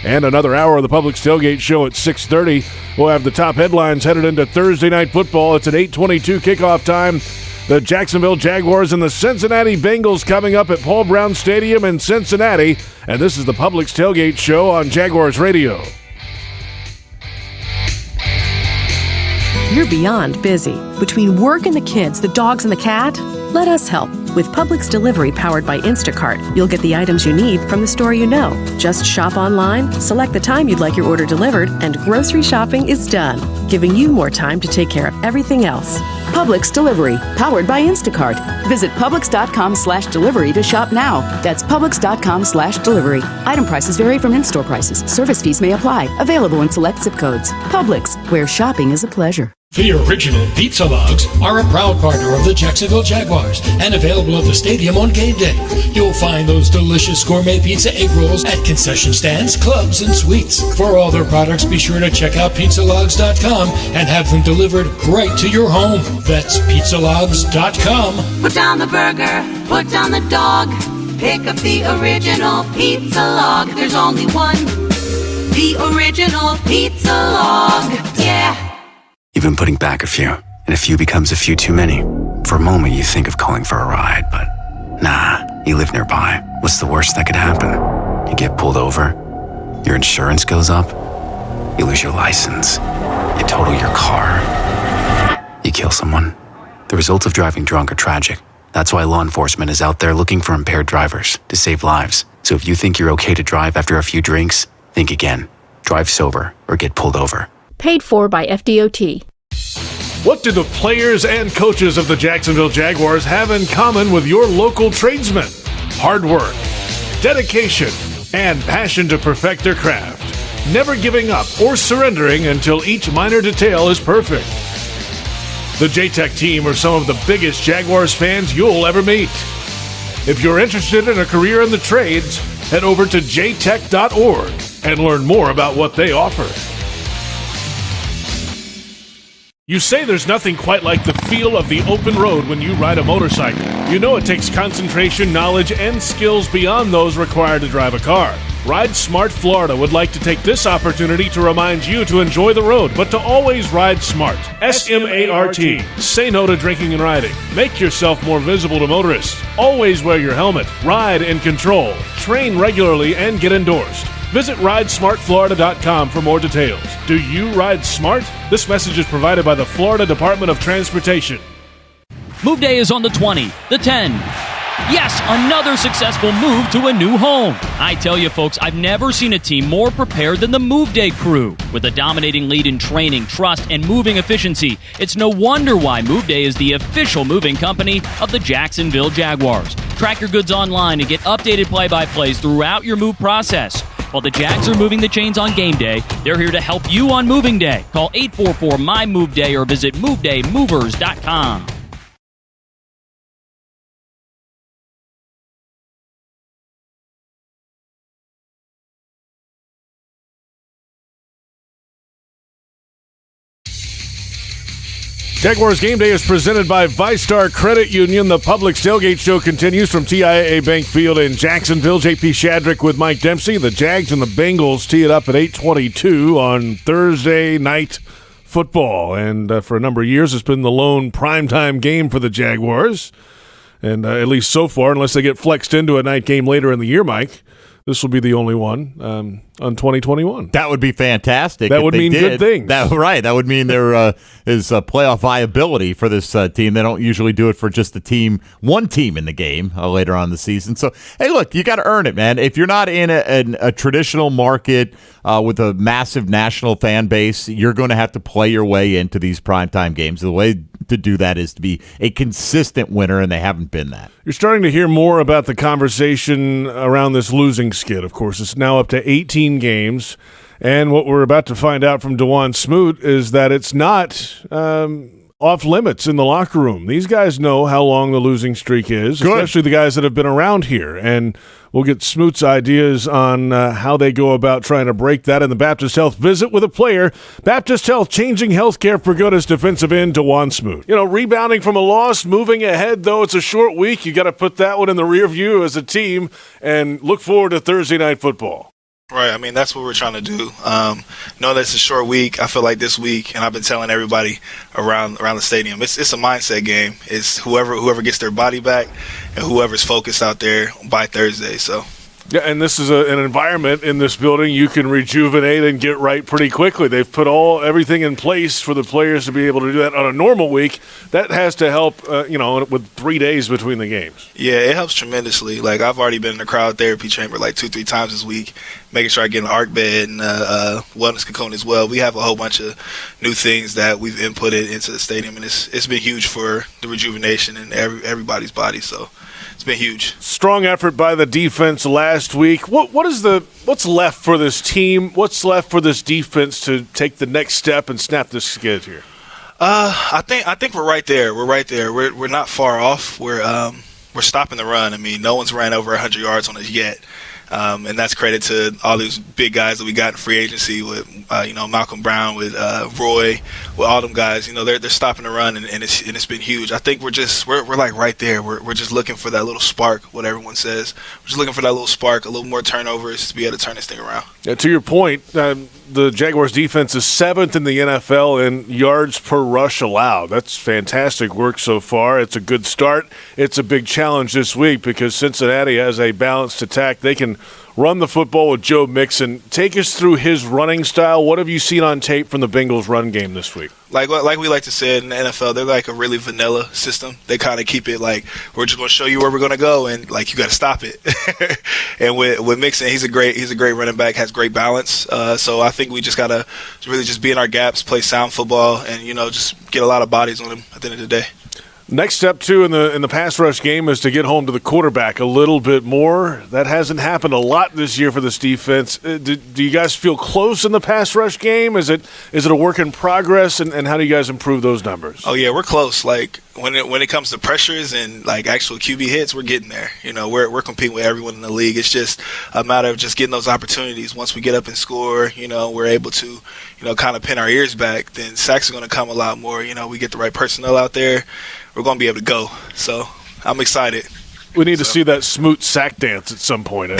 And another hour of the Publix Tailgate show at 6:30. We'll have the top headlines headed into Thursday Night Football. It's an 8:22 kickoff time. The Jacksonville Jaguars and the Cincinnati Bengals coming up at Paul Brown Stadium in Cincinnati. And this is the Publix Tailgate show on Jaguars Radio. You're beyond busy. Between work and the kids, the dogs and the cat, let us help. With Publix Delivery powered by Instacart, you'll get the items you need from the store you know. Just shop online, select the time you'd like your order delivered, and grocery shopping is done, giving you more time to take care of everything else. Publix Delivery, powered by Instacart. Visit Publix.com/delivery to shop now. That's Publix.com/delivery. Item prices vary from in-store prices. Service fees may apply. Available in select zip codes. Publix, where shopping is a pleasure. The original pizza logs are a proud partner of the Jacksonville Jaguars and available at the stadium on game day. You'll find those delicious gourmet pizza egg rolls at concession stands, clubs, and suites. For all their products, be sure to check out pizzalogs.com and have them delivered right to your home. That's pizzalogs.com. Put down the burger, put down the dog. Pick up the original pizza log. There's only one. The original pizza log. Yeah. You've been putting back a few, and a few becomes a few too many. For a moment, you think of calling for a ride, but nah, you live nearby. What's the worst that could happen? You get pulled over, your insurance goes up, you lose your license, you total your car, you kill someone. The results of driving drunk are tragic. That's why law enforcement is out there looking for impaired drivers to save lives. So if you think you're okay to drive after a few drinks, think again. Drive sober or get pulled over. Paid for by FDOT. What do the players and coaches of the Jacksonville Jaguars have in common with your local tradesmen? Hard work, dedication, and passion to perfect their craft. Never giving up or surrendering until each minor detail is perfect. The J-Tech team are some of the biggest Jaguars fans you'll ever meet. If you're interested in a career in the trades, head over to jtech.org and learn more about what they offer. You say there's nothing quite like the feel of the open road when you ride a motorcycle. You know it takes concentration, knowledge, and skills beyond those required to drive a car. Ride Smart Florida would like to take this opportunity to remind you to enjoy the road, but to always ride smart. S-M-A-R-T. Say no to drinking and riding. Make yourself more visible to motorists. Always wear your helmet. Ride in control. Train regularly and get endorsed. Visit RideSmartFlorida.com for more details. Do you ride smart? This message is provided by the Florida Department of Transportation. Move day is on the 20, the 10. Yes, another successful move to a new home. I tell you folks, I've never seen a team more prepared than the Move Day crew. With a dominating lead in training, trust, and moving efficiency, it's no wonder why Move Day is the official moving company of the Jacksonville Jaguars. Track your goods online and get updated play-by-plays throughout your move process. While the Jags are moving the chains on game day, they're here to help you on moving day. Call 844-MY-MOVE-DAY or visit MoveDayMovers.com. Jaguars Game Day is presented by ViStar Credit Union. The Publix Tailgate show continues from TIAA Bank Field in Jacksonville. JP Shadrick with Mike Dempsey. The Jags and the Bengals tee it up at 8:22 on Thursday Night Football. And for a number of years, it's been the lone primetime game for the Jaguars. And at least so far, unless they get flexed into a night game later in the year, Mike, This will be the only one on 2021. That would be fantastic. That would mean good things. Right. That would mean there is playoff viability for this team. They don't usually do it for just one team in the game later on in the season. So, hey, look, you got to earn it, man. If you're not in a traditional market with a massive national fan base, you're going to have to play your way into these primetime games. The way to do that is to be a consistent winner, and they haven't been that. You're starting to hear more about the conversation around this losing skid. Of course, it's now up to 18 games, and what we're about to find out from Dawuane Smoot is that it's not off limits in the locker room. These guys know how long the losing streak is, especially the guys that have been around here, and we'll get Smoot's ideas on how they go about trying to break that in the Baptist Health Visit with a player. Baptist Health, changing healthcare for good as defensive end Dawuane Smoot. Rebounding from a loss, moving ahead, though it's a short week. You got to put that one in the rear view as a team and look forward to Thursday Night Football. Right. I mean, that's what we're trying to do. Know that it's a short week. I feel like this week, and I've been telling everybody around the stadium, it's a mindset game. It's whoever gets their body back and whoever's focused out there by Thursday. So. Yeah, and this is an environment in this building you can rejuvenate and get right pretty quickly. They've put everything in place for the players to be able to do that on a normal week. That has to help, with 3 days between the games. Yeah, it helps tremendously. Like, I've already been in the crowd therapy chamber like 2-3 times this week, making sure I get an arc bed and wellness cocoon as well. We have a whole bunch of new things that we've inputted into the stadium, and it's been huge for the rejuvenation and everybody's body. So. It's been huge. Strong effort by the defense last week. What's left for this team? What's left for this defense to take the next step and snap this skid here? I think we're right there. We're right there. We're not far off. We're stopping the run. I mean, no one's ran over 100 yards on us yet. And that's credit to all these big guys that we got in free agency with, Malcolm Brown, with Roy, with all them guys. They're stopping the run, and it's been huge. I think we're like right there. We're just looking for that little spark, what everyone says. We're just looking for that little spark, a little more turnovers to be able to turn this thing around. Yeah, to your point, the Jaguars defense is 7th in the NFL in yards per rush allowed. That's fantastic work so far. It's a good start. It's a big challenge this week because Cincinnati has a balanced attack. They can run the football with Joe Mixon. Take us through his running style. What have you seen on tape from the Bengals run game this week? Like we like to say in the NFL, they're like a really vanilla system. They kind of keep it like, we're just going to show you where we're going to go, and like you got to stop it. And with Mixon, he's a great running back, has great balance. So I think we just got to really just be in our gaps, play sound football, and just get a lot of bodies on him at the end of the day. Next step, too, in the pass rush game is to get home to the quarterback a little bit more. That hasn't happened a lot this year for this defense. Do you guys feel close in the pass rush game? Is it a work in progress, and how do you guys improve those numbers? Oh, yeah, we're close. Like, when it comes to pressures and, like, actual QB hits, we're getting there. We're competing with everyone in the league. It's just a matter of just getting those opportunities. Once we get up and score, we're able to, kind of pin our ears back. Then sacks are going to come a lot more. We get the right personnel out there. We're going to be able to go. So I'm excited. We need to see that Smoot sack dance at some point.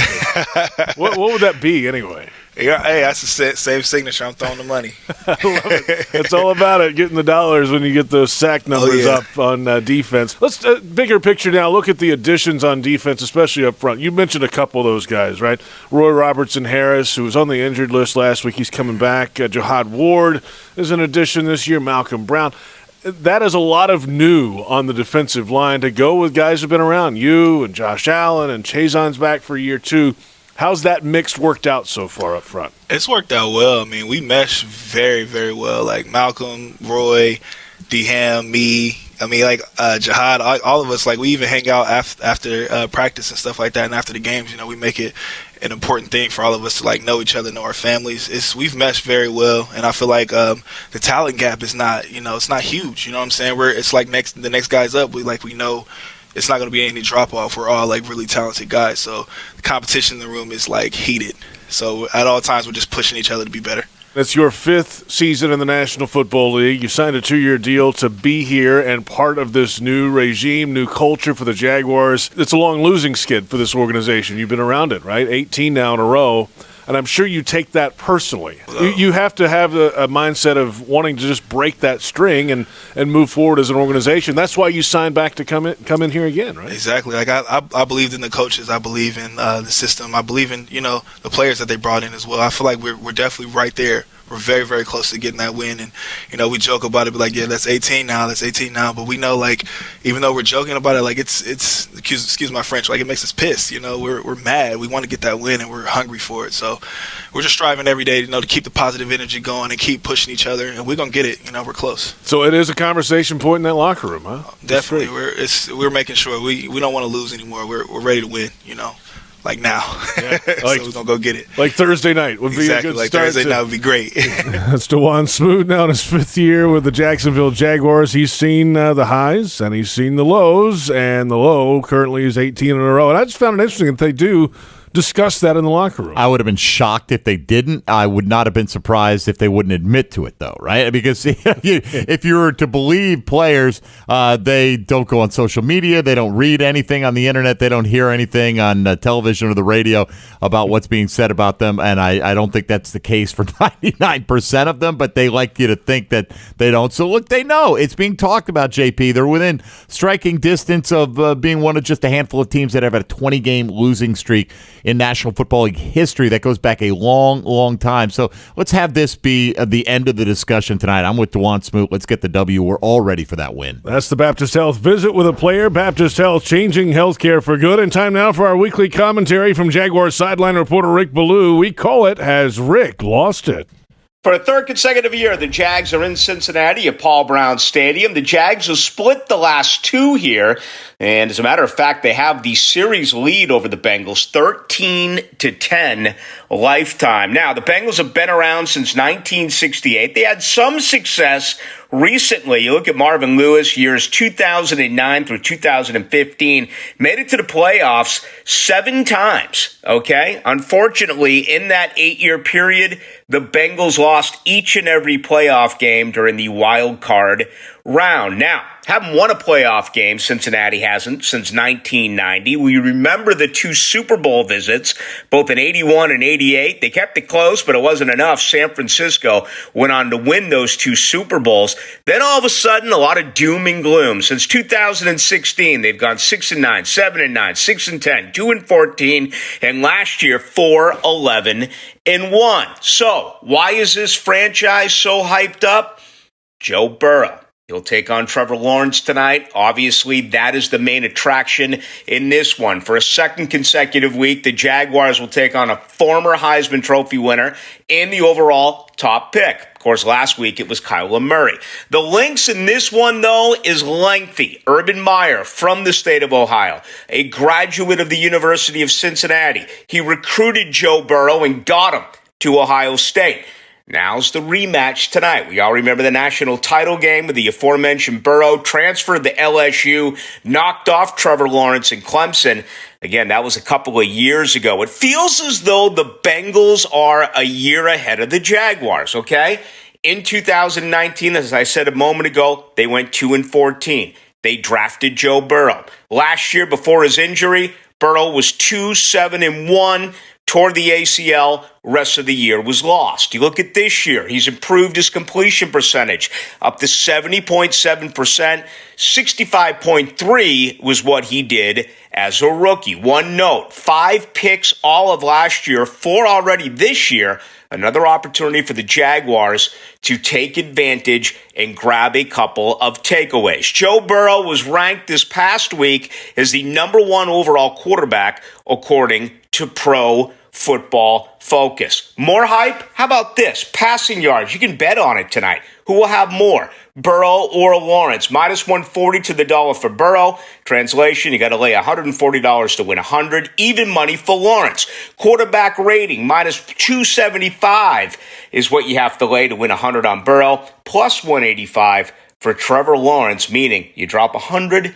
What would that be anyway? Yeah, hey, that's the same signature. I'm throwing the money. I love it. It's all about it, getting the dollars when you get those sack numbers up on defense. Let's bigger picture now. Look at the additions on defense, especially up front. You mentioned a couple of those guys, right? Roy Robertson-Harris, who was on the injured list last week. He's coming back. Jihad Ward is an addition this year. Malcolm Brown. That is a lot of new on the defensive line to go with guys who've been around. You and Josh Allen and Chazon's back for year 2. How's that mix worked out so far up front? It's worked out well. I mean, we mesh very, very well. Like Malcolm, Roy, D-Ham, me. I mean, like Jihad, all of us, like we even hang out after practice and stuff like that, and after the games, we make it an important thing for all of us to like know each other, know our families. We've meshed very well, and I feel like the talent gap is not, it's not huge. You know what I'm saying? It's like the next guys up. We know it's not going to be any drop off. We're all like really talented guys, so the competition in the room is like heated. So at all times, we're just pushing each other to be better. It's your 5th season in the National Football League. You signed a 2-year deal to be here and part of this new regime, new culture for the Jaguars. It's a long losing skid for this organization. You've been around it, right? 18 now in a row. and I'm sure you take that personally. You have to have a mindset of wanting to just break that string and move forward as an organization. That's why you signed back to come in here again, right? Exactly. Like I believed in the coaches. I believe in the system. I believe in the players that they brought in as well. I feel like we're definitely right there. We're very, very close to getting that win. And, we joke about it, but like, yeah, that's 18 now. But we know, like, even though we're joking about it, like, it's excuse my French, like, it makes us pissed. We're mad. We want to get that win, and we're hungry for it. So we're just striving every day, to keep the positive energy going and keep pushing each other. And we're going to get it. We're close. So it is a conversation point in that locker room, huh? Definitely. We're making sure we don't want to lose anymore. We're ready to win, Like now. Yeah. So we're going to go get it. Like Thursday night would be a good like start. Thursday night would be great. That's Dawuane Smoot now in his 5th year with the Jacksonville Jaguars. He's seen the highs and he's seen the lows, and the low currently is 18 in a row. And I just found it interesting that they do discuss that in the locker room. I would have been shocked if they didn't. I would not have been surprised if they wouldn't admit to it, though, right? Because if you were to believe players, they don't go on social media. They don't read anything on the internet. They don't hear anything on television or the radio about what's being said about them. And I don't think that's the case for 99% of them, but they like you to think that they don't. So, look, they know. It's being talked about, JP. They're within striking distance of being one of just a handful of teams that have a 20-game losing streak in National Football League history that goes back a long, long time. So let's have this be the end of the discussion tonight. I'm with Dawuane Smoot. Let's get the W. We're all ready for that win. That's the Baptist Health Visit with a Player. Baptist Health, changing healthcare for good. And time now for our weekly commentary from Jaguars sideline reporter Rick Ballou. We call it Has Rick Lost It? For a third consecutive year, the Jags are in Cincinnati at Paul Brown Stadium. The Jags have split the last two here. And as a matter of fact, they have the series lead over the Bengals, 13-10 lifetime. Now, the Bengals have been around since 1968. They had some success recently. You look at Marvin Lewis, years 2009 through 2015, made it to the playoffs 7 times, okay? Unfortunately, in that 8-year period, the Bengals lost each and every playoff game during the wild card round. Now, haven't won a playoff game, Cincinnati hasn't, since 1990. We remember the 2 Super Bowl visits, both in 81 and 88. They kept it close, but it wasn't enough. San Francisco went on to win those 2 Super Bowls. Then all of a sudden, a lot of doom and gloom. Since 2016, they've gone 6-9, 7-9, 6-10, 2-14, and last year, 4-11-1. So, why is this franchise so hyped up? Joe Burrow. He'll take on Trevor Lawrence tonight. Obviously, that is the main attraction in this one. For a second consecutive week, the Jaguars will take on a former Heisman Trophy winner and the overall top pick. Of course, last week it was Kyler Murray. The links in this one, though, is lengthy. Urban Meyer from the state of Ohio, a graduate of the University of Cincinnati. He recruited Joe Burrow and got him to Ohio State. Now's the rematch tonight. We all remember the national title game with the aforementioned Burrow, transferred to LSU, knocked off Trevor Lawrence and Clemson. Again, that was a couple of years ago. It feels as though the Bengals are a year ahead of the Jaguars, okay? In 2019, as I said a moment ago, they went 2-14. They drafted Joe Burrow. Last year, before his injury, Burrow was 2-7-1. Toward the ACL, rest of the year was lost. You look at this year, he's improved his completion percentage up to 70.7%. 65.3 was what he did as a rookie. One note, 5 picks all of last year, 4 already this year. Another opportunity for the Jaguars to take advantage and grab a couple of takeaways. Joe Burrow was ranked this past week as the #1 overall quarterback, according to Pro Football Focus. More hype? How about this? Passing yards. You can bet on it tonight. Who will have more? Burrow or Lawrence? -140 to the dollar for Burrow. Translation, you got to lay $140 to win 100. Even money for Lawrence. Quarterback rating, -275 is what you have to lay to win 100 on Burrow. +185 for Trevor Lawrence, meaning you drop 100.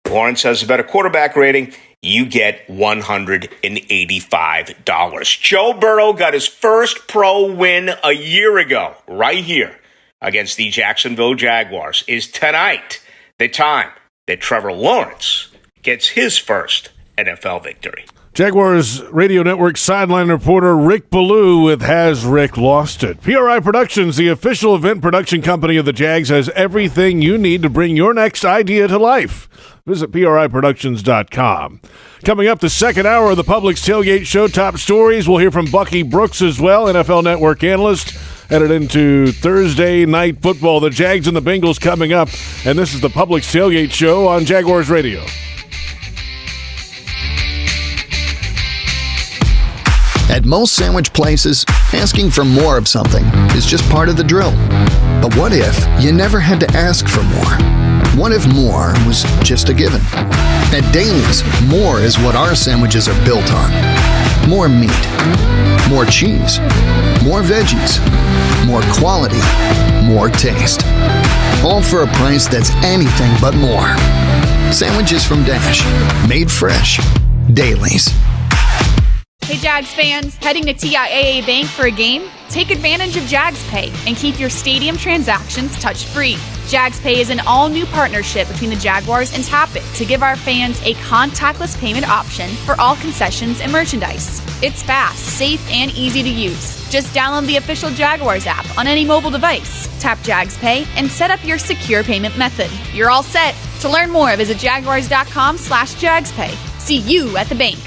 Lawrence has a better quarterback rating. You get $185. Joe Burrow got his first pro win a year ago, right here against the Jacksonville Jaguars. Is tonight the time that Trevor Lawrence gets his first NFL victory? Jaguars Radio Network sideline reporter Rick Ballou with Has Rick Lost It? PRI Productions, the official event production company of the Jags, has everything you need to bring your next idea to life. Visit PRIProductions.com. Coming up, the second hour of the Publix Tailgate Show, top stories. We'll hear from Bucky Brooks as well, NFL Network analyst. Headed into Thursday night football. The Jags and the Bengals coming up. And this is the Publix Tailgate Show on Jaguars Radio. At most sandwich places, asking for more of something is just part of the drill. But what if you never had to ask for more? What if more was just a given? At Daly's, more is what our sandwiches are built on. More meat, more cheese, more veggies, more quality, more taste. All for a price that's anything but more. Sandwiches from Dash, made fresh. Daly's. Hey Jags fans, heading to TIAA Bank for a game? Take advantage of Jags Pay and keep your stadium transactions touch-free. Jags Pay is an all-new partnership between the Jaguars and Tap It to give our fans a contactless payment option for all concessions and merchandise. It's fast, safe, and easy to use. Just download the official Jaguars app on any mobile device, tap Jags Pay, and set up your secure payment method. You're all set. To learn more, visit jaguars.com/JagsPay. See you at the bank.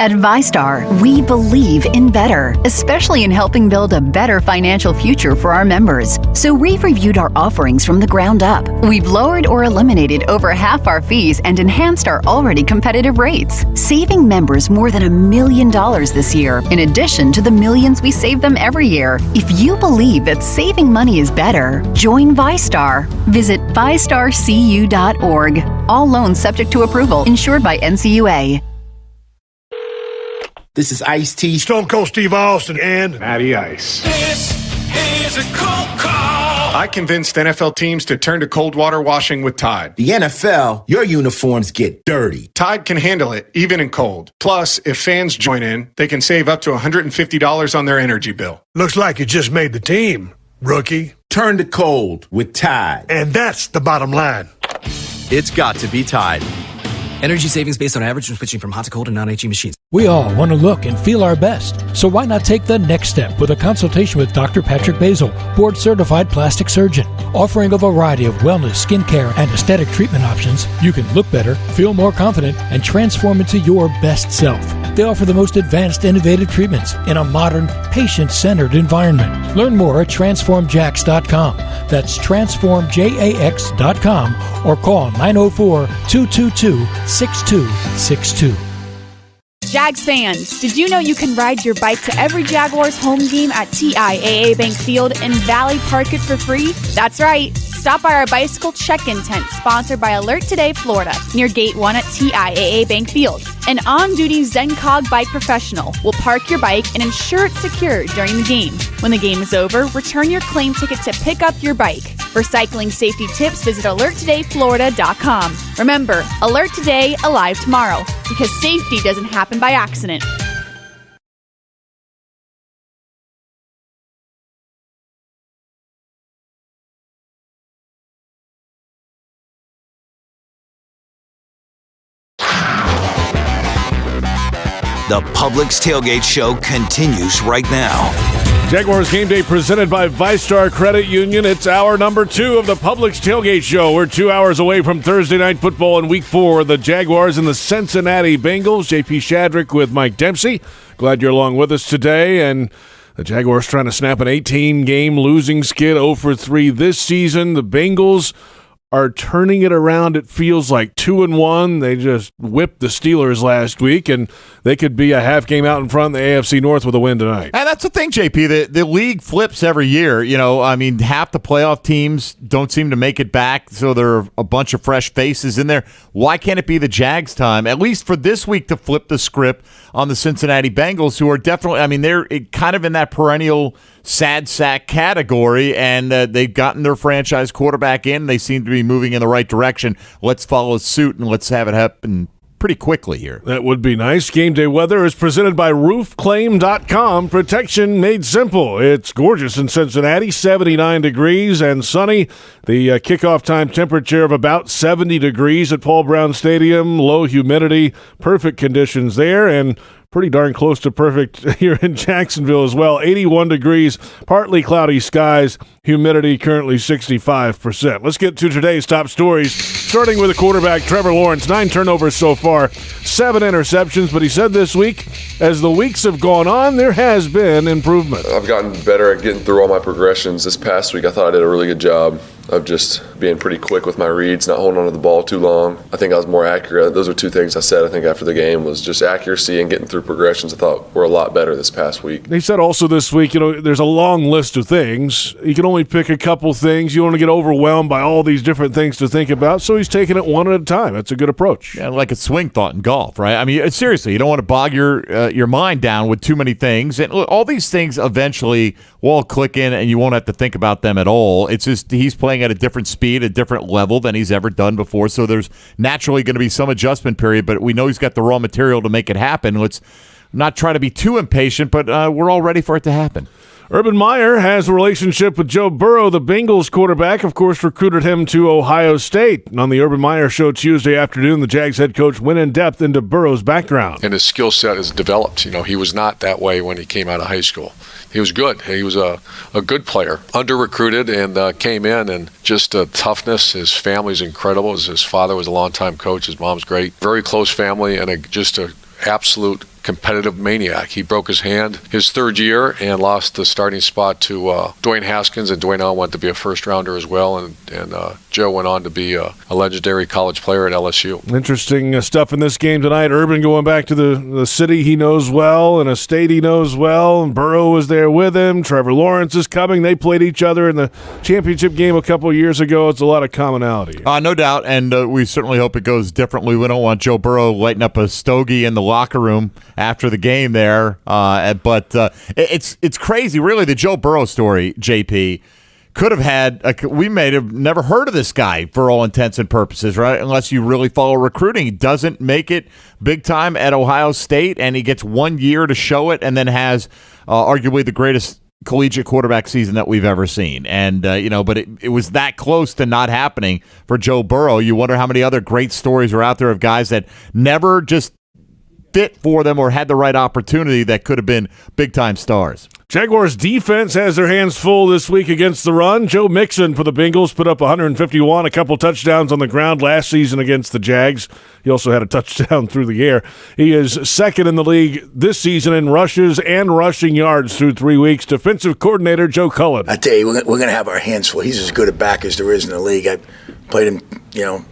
At ViStar, we believe in better, especially in helping build a better financial future for our members. So we've reviewed our offerings from the ground up. We've lowered or eliminated over half our fees and enhanced our already competitive rates, saving members more than $1 million this year, in addition to the millions we save them every year. If you believe that saving money is better, join ViStar. Visit ViStarCU.org. All loans subject to approval, insured by NCUA. This is Ice-T, Stone Cold Steve Austin, and Matty Ice. This is a cold call. I convinced NFL teams to turn to cold water washing with Tide. The NFL, your uniforms get dirty. Tide can handle it, even in cold. Plus, if fans join in, they can save up to $150 on their energy bill. looks like you just made the team, rookie. Turn to cold with Tide. And that's the bottom line. It's got to be Tide. Energy savings based on average when switching from hot to cold and non-HE machines. We all want to look and feel our best, so why not take the next step with a consultation with Dr. Patrick Basil, board-certified plastic surgeon. Offering a variety of wellness, skincare, and aesthetic treatment options, you can look better, feel more confident, and transform into your best self. They offer the most advanced, innovative treatments in a modern, patient-centered environment. Learn more at transformjax.com. That's transformjax.com or call 904-222-6262. Jags fans, did you know you can ride your bike to every Jaguars home game at TIAA Bank Field and Valley Park it for free? That's right. Stop by our bicycle check-in tent sponsored by Alert Today Florida near Gate 1 at TIAA Bank Field. An on-duty ZenCog bike professional will park your bike and ensure it's secure during the game. When the game is over, return your claim ticket to pick up your bike. For cycling safety tips, visit alerttodayflorida.com. Remember, Alert Today, alive tomorrow, because safety doesn't happen by accident. The Publix Tailgate Show continues right now. Jaguars Game Day presented by ViStar Credit Union. It's hour number 2 of the Publix Tailgate Show. We're 2 hours away from Thursday Night Football in Week 4. The Jaguars and the Cincinnati Bengals. JP Shadrick with Mike Dempsey. Glad you're along with us today. And the Jaguars trying to snap an 18-game losing skid, 0-3 this season. The Bengals are turning it around. It feels like 2-1. They just whipped the Steelers last week, and they could be a half game out in front of the AFC North with a win tonight. And that's the thing, JP. The league flips every year. You know, I mean, half the playoff teams don't seem to make it back, so there are a bunch of fresh faces in there. Why can't it be the Jags' time, at least for this week, to flip the script on the Cincinnati Bengals, who are definitely, I mean, they're kind of in that perennial sad sack category, and they've gotten their franchise quarterback in. They seem to be moving in the right direction. Let's follow suit and let's have it happen pretty quickly here. That would be nice. Game day weather is presented by roofclaim.com. Protection made simple. It's gorgeous in Cincinnati, 79 degrees and sunny. The kickoff time temperature of about 70 degrees at Paul Brown Stadium. Low humidity, perfect conditions there, and pretty darn close to perfect here in Jacksonville as well. 81 degrees, partly cloudy skies, humidity currently 65%. Let's get to today's top stories, starting with the quarterback, Trevor Lawrence. 9 turnovers so far, 7 interceptions, but he said this week, as the weeks have gone on, there has been improvement. I've gotten better at getting through all my progressions. This past week, I thought I did a really good job of just being pretty quick with my reads, not holding onto the ball too long. I think I was more accurate. Those are 2 things I said, I think, after the game, was just accuracy and getting through progressions. I thought were a lot better this past week. They said also this week, there's a long list of things. You can only pick a couple things. You don't want to get overwhelmed by all these different things to think about, so he's taking it one at a time. That's a good approach. Yeah, like a swing thought in golf, right? I mean, seriously, you don't want to bog your mind down with too many things. And all these things eventually will all click in, and you won't have to think about them at all. It's just he's playing at a different speed, a different level than he's ever done before, so there's naturally going to be some adjustment period, but we know he's got the raw material to make it happen. Let's not try to be too impatient, but we're all ready for it to happen. Urban Meyer has a relationship with Joe Burrow, the Bengals quarterback, of course, recruited him to Ohio State. And on the Urban Meyer show Tuesday afternoon, the Jags head coach went in depth into Burrow's background. And his skill set is developed. He was not that way when he came out of high school. He was good. He was a good player, under-recruited, and came in, and just toughness. His family's incredible. His father was a longtime coach. His mom's great. Very close family, and just an absolute competitive maniac. He broke his hand his 3rd year and lost the starting spot to Dwayne Haskins, and Dwayne went to be a first-rounder as well, and Joe went on to be a legendary college player at LSU. Interesting stuff in this game tonight. Urban going back to the city he knows well and a state he knows well, and Burrow was there with him. Trevor Lawrence is coming. They played each other in the championship game a couple of years ago. It's a lot of commonality. No doubt, and we certainly hope it goes differently. We don't want Joe Burrow lighting up a stogie in the locker room after the game there, but it's crazy, really. The Joe Burrow story, JP, could have had we may have never heard of this guy for all intents and purposes, right? Unless you really follow recruiting. He doesn't make it big time at Ohio State, and he gets 1 year to show it, and then has arguably the greatest collegiate quarterback season that we've ever seen. And but it was that close to not happening for Joe Burrow. You wonder how many other great stories are out there of guys that never just fit for them or had the right opportunity that could have been big-time stars. Jaguars defense has their hands full this week against the run. Joe Mixon for the Bengals put up 151, a couple touchdowns on the ground last season against the Jags. He also had a touchdown through the air. He is second in the league this season in rushes and rushing yards through 3 weeks. Defensive coordinator Joe Cullen. I tell you, we're going to have our hands full. He's as good a back as there is in the league. I played him,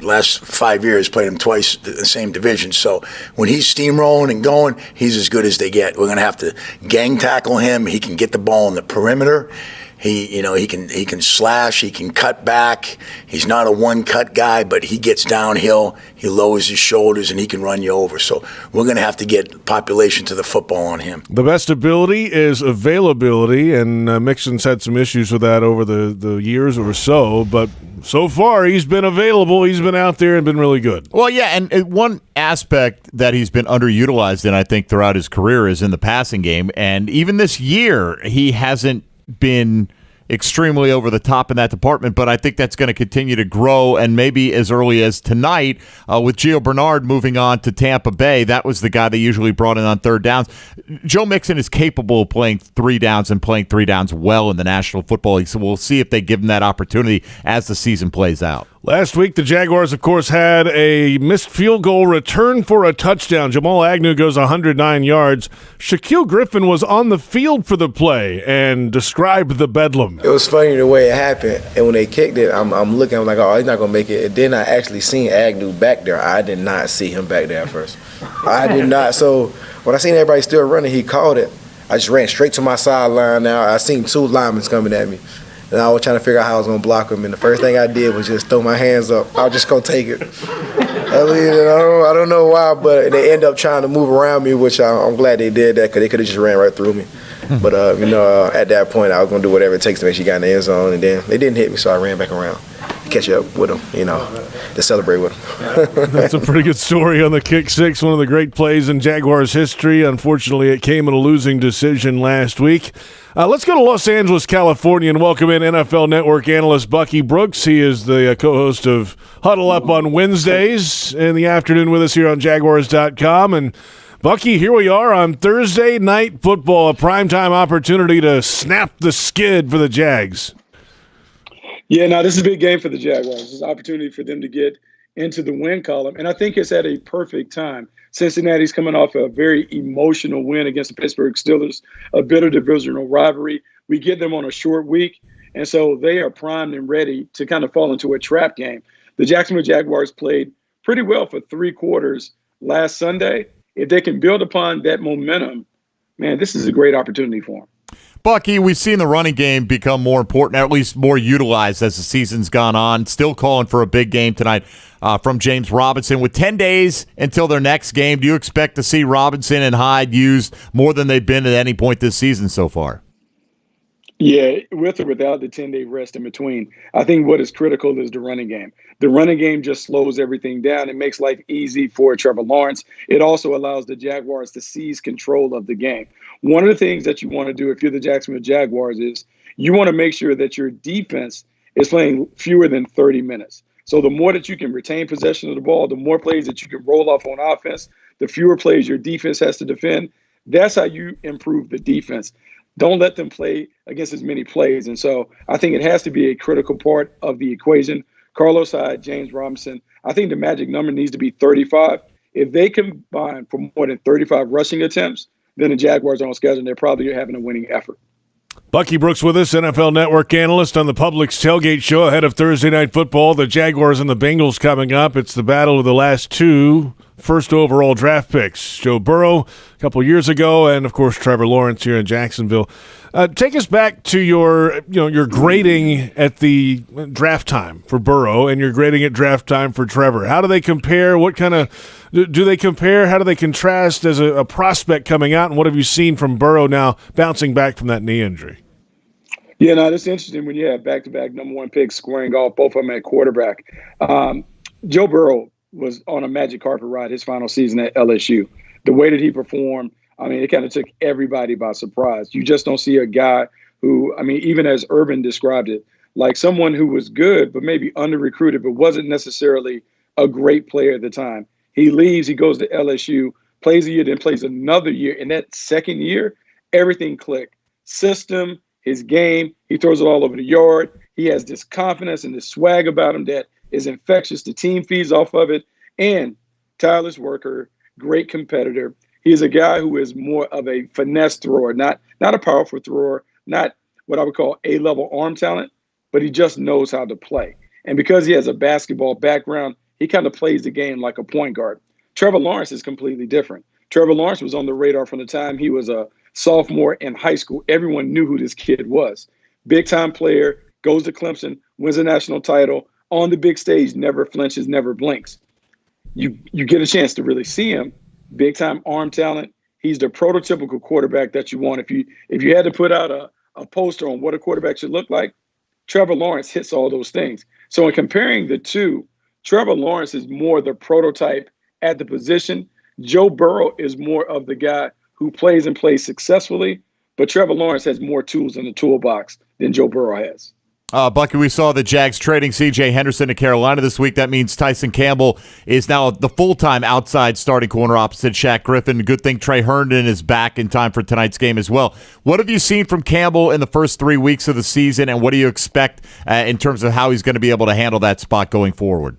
last 5 years, played him twice in the same division. So when he's steamrolling and going, he's as good as they get. We're going to have to gang tackle him. He can get the ball on the perimeter. He can slash. He can cut back. He's not a one-cut guy, but he gets downhill. He lowers his shoulders, and he can run you over. So we're going to have to get population to the football on him. The best ability is availability, and Mixon's had some issues with that over the years or so, but so far he's been available. He's been out there and been really good. Well, yeah, and one aspect that he's been underutilized in, I think, throughout his career is in the passing game, and even this year he hasn't been extremely over the top in that department, but I think that's going to continue to grow, and maybe as early as tonight with Gio Bernard moving on to Tampa Bay. That was the guy they usually brought in on third downs. Joe Mixon is capable of playing 3 downs and playing 3 downs well in the National Football League, so we'll see if they give him that opportunity as the season plays out. Last week, the Jaguars, of course, had a missed field goal return for a touchdown. Jamal Agnew goes 109 yards. Shaquille Griffin was on the field for the play and described the bedlam. It was funny the way it happened, and when they kicked it, I'm looking, I'm like, oh, he's not going to make it. And then I actually seen Agnew back there. I did not see him back there at first. I did not. So when I seen everybody still running, he called it. I just ran straight to my sideline now. I seen 2 linemen coming at me. And I was trying to figure out how I was going to block him. And the first thing I did was just throw my hands up. I was just going to take it. I don't know why, but they end up trying to move around me, which I'm glad they did that because they could have just ran right through me. But, at that point, I was going to do whatever it takes to make sure you got in the end zone. And then they didn't hit me, so I ran back around to catch up with them, to celebrate with him. That's a pretty good story on the kick six, one of the great plays in Jaguars history. Unfortunately, it came in a losing decision last week. Let's go to Los Angeles, California, and welcome in NFL Network analyst Bucky Brooks. He is the co-host of Huddle Up on Wednesdays in the afternoon with us here on Jaguars.com. And Bucky, here we are on Thursday Night Football, a primetime opportunity to snap the skid for the Jags. Yeah, no, this is a big game for the Jaguars. It's an opportunity for them to get into the win column. And I think it's at a perfect time. Cincinnati's coming off a very emotional win against the Pittsburgh Steelers, a bitter divisional rivalry. We get them on a short week, and so they are primed and ready to kind of fall into a trap game. The Jacksonville Jaguars played pretty well for 3 quarters last Sunday. If they can build upon that momentum, man, this is a great opportunity for them. Bucky, we've seen the running game become more important, or at least more utilized as the season's gone on. Still calling for a big game tonight from James Robinson. With 10 days until their next game, do you expect to see Robinson and Hyde used more than they've been at any point this season so far? Yeah, with or without the 10-day rest in between, I think what is critical is the running game. The running game just slows everything down. It makes life easy for Trevor Lawrence. It also allows the Jaguars to seize control of the game. One of the things that you want to do if you're the Jacksonville Jaguars is you want to make sure that your defense is playing fewer than 30 minutes. So the more that you can retain possession of the ball, the more plays that you can roll off on offense, the fewer plays your defense has to defend. That's how you improve the defense. Don't let them play against as many plays. And so I think it has to be a critical part of the equation. Carlos Hyde, James Robinson, I think the magic number needs to be 35. If they combine for more than 35 rushing attempts, then the Jaguars are on schedule and they're probably having a winning effort. Bucky Brooks with us, NFL Network analyst on the Publix Tailgate show ahead of Thursday Night Football. The Jaguars and the Bengals coming up. It's the battle of the last 2 first overall draft picks. Joe Burrow a couple years ago, and of course Trevor Lawrence here in Jacksonville. Take us back to your grading at the draft time for Burrow and your grading at draft time for Trevor. How do they compare? What kind of do they compare? How do they contrast as a prospect coming out? And what have you seen from Burrow now bouncing back from that knee injury? Yeah, no, it's interesting when you have back-to-back number 1 picks squaring off, both of them at quarterback. Joe Burrow was on a magic carpet ride his final season at LSU. The way that he performed, I mean, it kind of took everybody by surprise. You just don't see a guy who, I mean, even as Urban described it, like someone who was good but maybe under-recruited but wasn't necessarily a great player at the time. He leaves, he goes to LSU, plays a year, then plays another year. In that second year, everything clicked. System, his game, he throws it all over the yard. He has this confidence and this swag about him that is infectious. The team feeds off of it. And tireless worker, great competitor. He is a guy who is more of a finesse thrower, not a powerful thrower, not what I would call A-level arm talent, but he just knows how to play. And because he has a basketball background, he kind of plays the game like a point guard. Trevor Lawrence is completely different. Trevor Lawrence was on the radar from the time he was a sophomore in high school. Everyone knew who this kid was. Big-time player, goes to Clemson, wins a national title, on the big stage, never flinches, never blinks. You get a chance to really see him. Big-time arm talent. He's the prototypical quarterback that you want. If you had to put out a poster on what a quarterback should look like, Trevor Lawrence hits all those things. So in comparing the two, Trevor Lawrence is more the prototype at the position. Joe Burrow is more of the guy who plays and plays successfully, but Trevor Lawrence has more tools in the toolbox than Joe Burrow has. Bucky, we saw the Jags trading C.J. Henderson to Carolina this week. That means Tyson Campbell is now the full-time outside starting corner opposite Shaq Griffin. Good thing Trey Herndon is back in time for tonight's game as well. What have you seen from Campbell in the first 3 weeks of the season, and what do you expect in terms of how he's going to be able to handle that spot going forward?